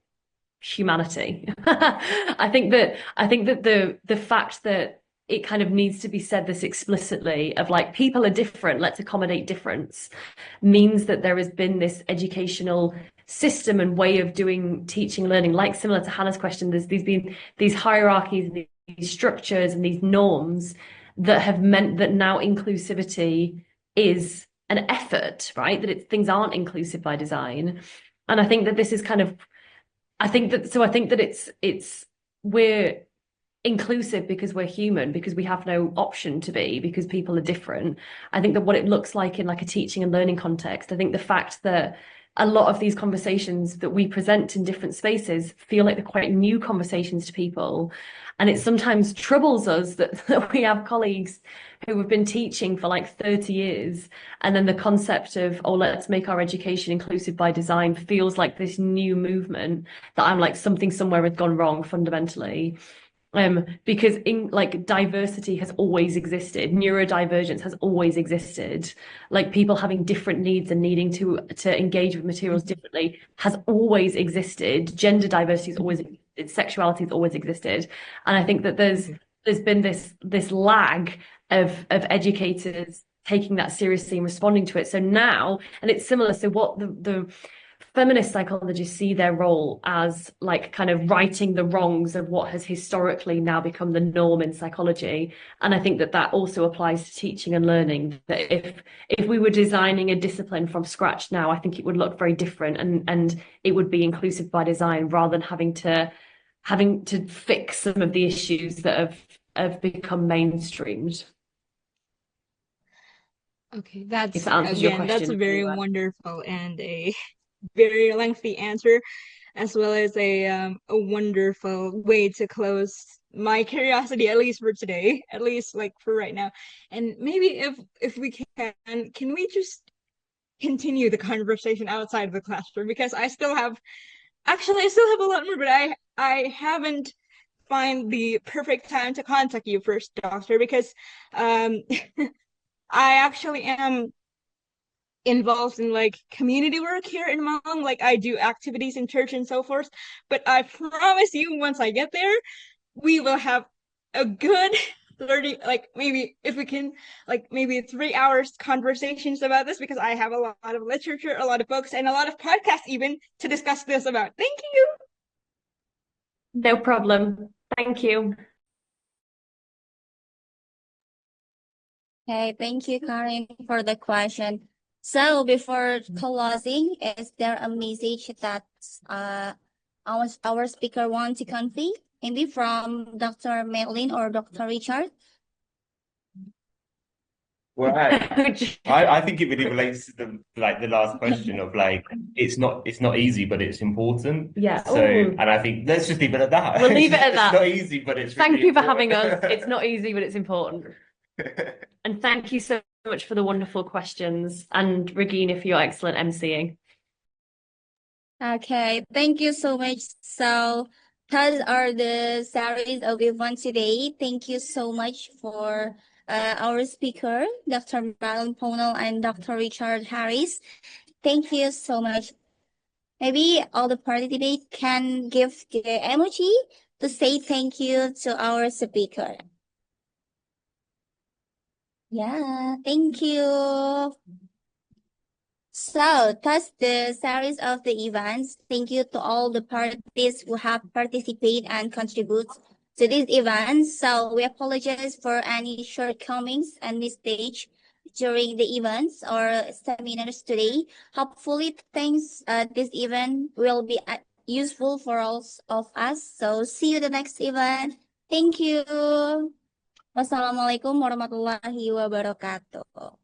humanity. I think that the fact that it kind of needs to be said this explicitly of like people are different, let's accommodate difference, means that there has been this educational system and way of doing teaching and learning, like similar to Hannah's question, there's been these hierarchies and these structures and these norms that have meant that now inclusivity is an effort, right? That things aren't inclusive by design. And I think that this is kind of I think that we're inclusive because we're human, because we have no option to be, because people are different. I think that what it looks like in like a teaching and learning context, I think the fact that a lot of these conversations that we present in different spaces feel like they're quite new conversations to people. And it sometimes troubles us that we have colleagues who have been teaching for like 30 years. And then the concept of, oh, let's make our education inclusive by design feels like this new movement that I'm like something somewhere has gone wrong fundamentally. Because in like diversity has always existed, neurodivergence has always existed, like people having different needs and needing to engage with materials differently has always existed, gender diversity has always existed, sexuality has always existed. And I think that there's there's been this lag of educators taking that seriously and responding to it. So now, and it's similar. So what the feminist psychologists see their role as like kind of righting the wrongs of what has historically now become the norm in psychology. And I think that that also applies to teaching and learning, that if we were designing a discipline from scratch now, I think it would look very different, and it would be inclusive by design rather than having to fix some of the issues that have become mainstreamed. Okay, If that's that answers your again, that's a question. very wonderful and a very lengthy answer, as well as a wonderful way to close my curiosity, at least for today, at least like for right now. And maybe if we can we just continue the conversation outside of the classroom, because I still have a lot more, but I haven't find the perfect time to contact you first, doctor, because I actually am involved in like community work here in Hmong. Like I do activities in church and so forth. But I promise you, once I get there, we will have a good 30, like maybe if we can, like maybe 3 hours conversations about this, because I have a lot of literature, a lot of books, and a lot of podcasts even to discuss this about. Thank you. No problem. Thank you. Okay, thank you, Karin, for the question. So before closing, is there a message that our speaker wants to convey? Maybe from Dr. Madeline or Dr. Richard? Well, I think it really relates to the last question of like it's not easy, but it's important. Yeah. So, Ooh. and I think let's just leave it at that. We'll leave it at It's that. not easy, but it's Thank really you for important. having us. It's not easy, but it's important. And thank you so much for the wonderful questions, and Regina for your excellent emceeing. Okay, thank you so much. So those are the series of events today. Thank you so much for our speaker, Dr. Madeline Pownal and Dr. Richard Harris. Thank you so much. Maybe all the participants can give the emoji to say thank you to our speaker. Yeah, thank you. So that's the series of the events. Thank you to all the parties who have participated and contribute to these events. So we apologize for any shortcomings and mistakes during the events or seminars today. Hopefully, this event will be useful for all of us. So see you the next event. Thank you. Wassalamualaikum warahmatullahi wabarakatuh.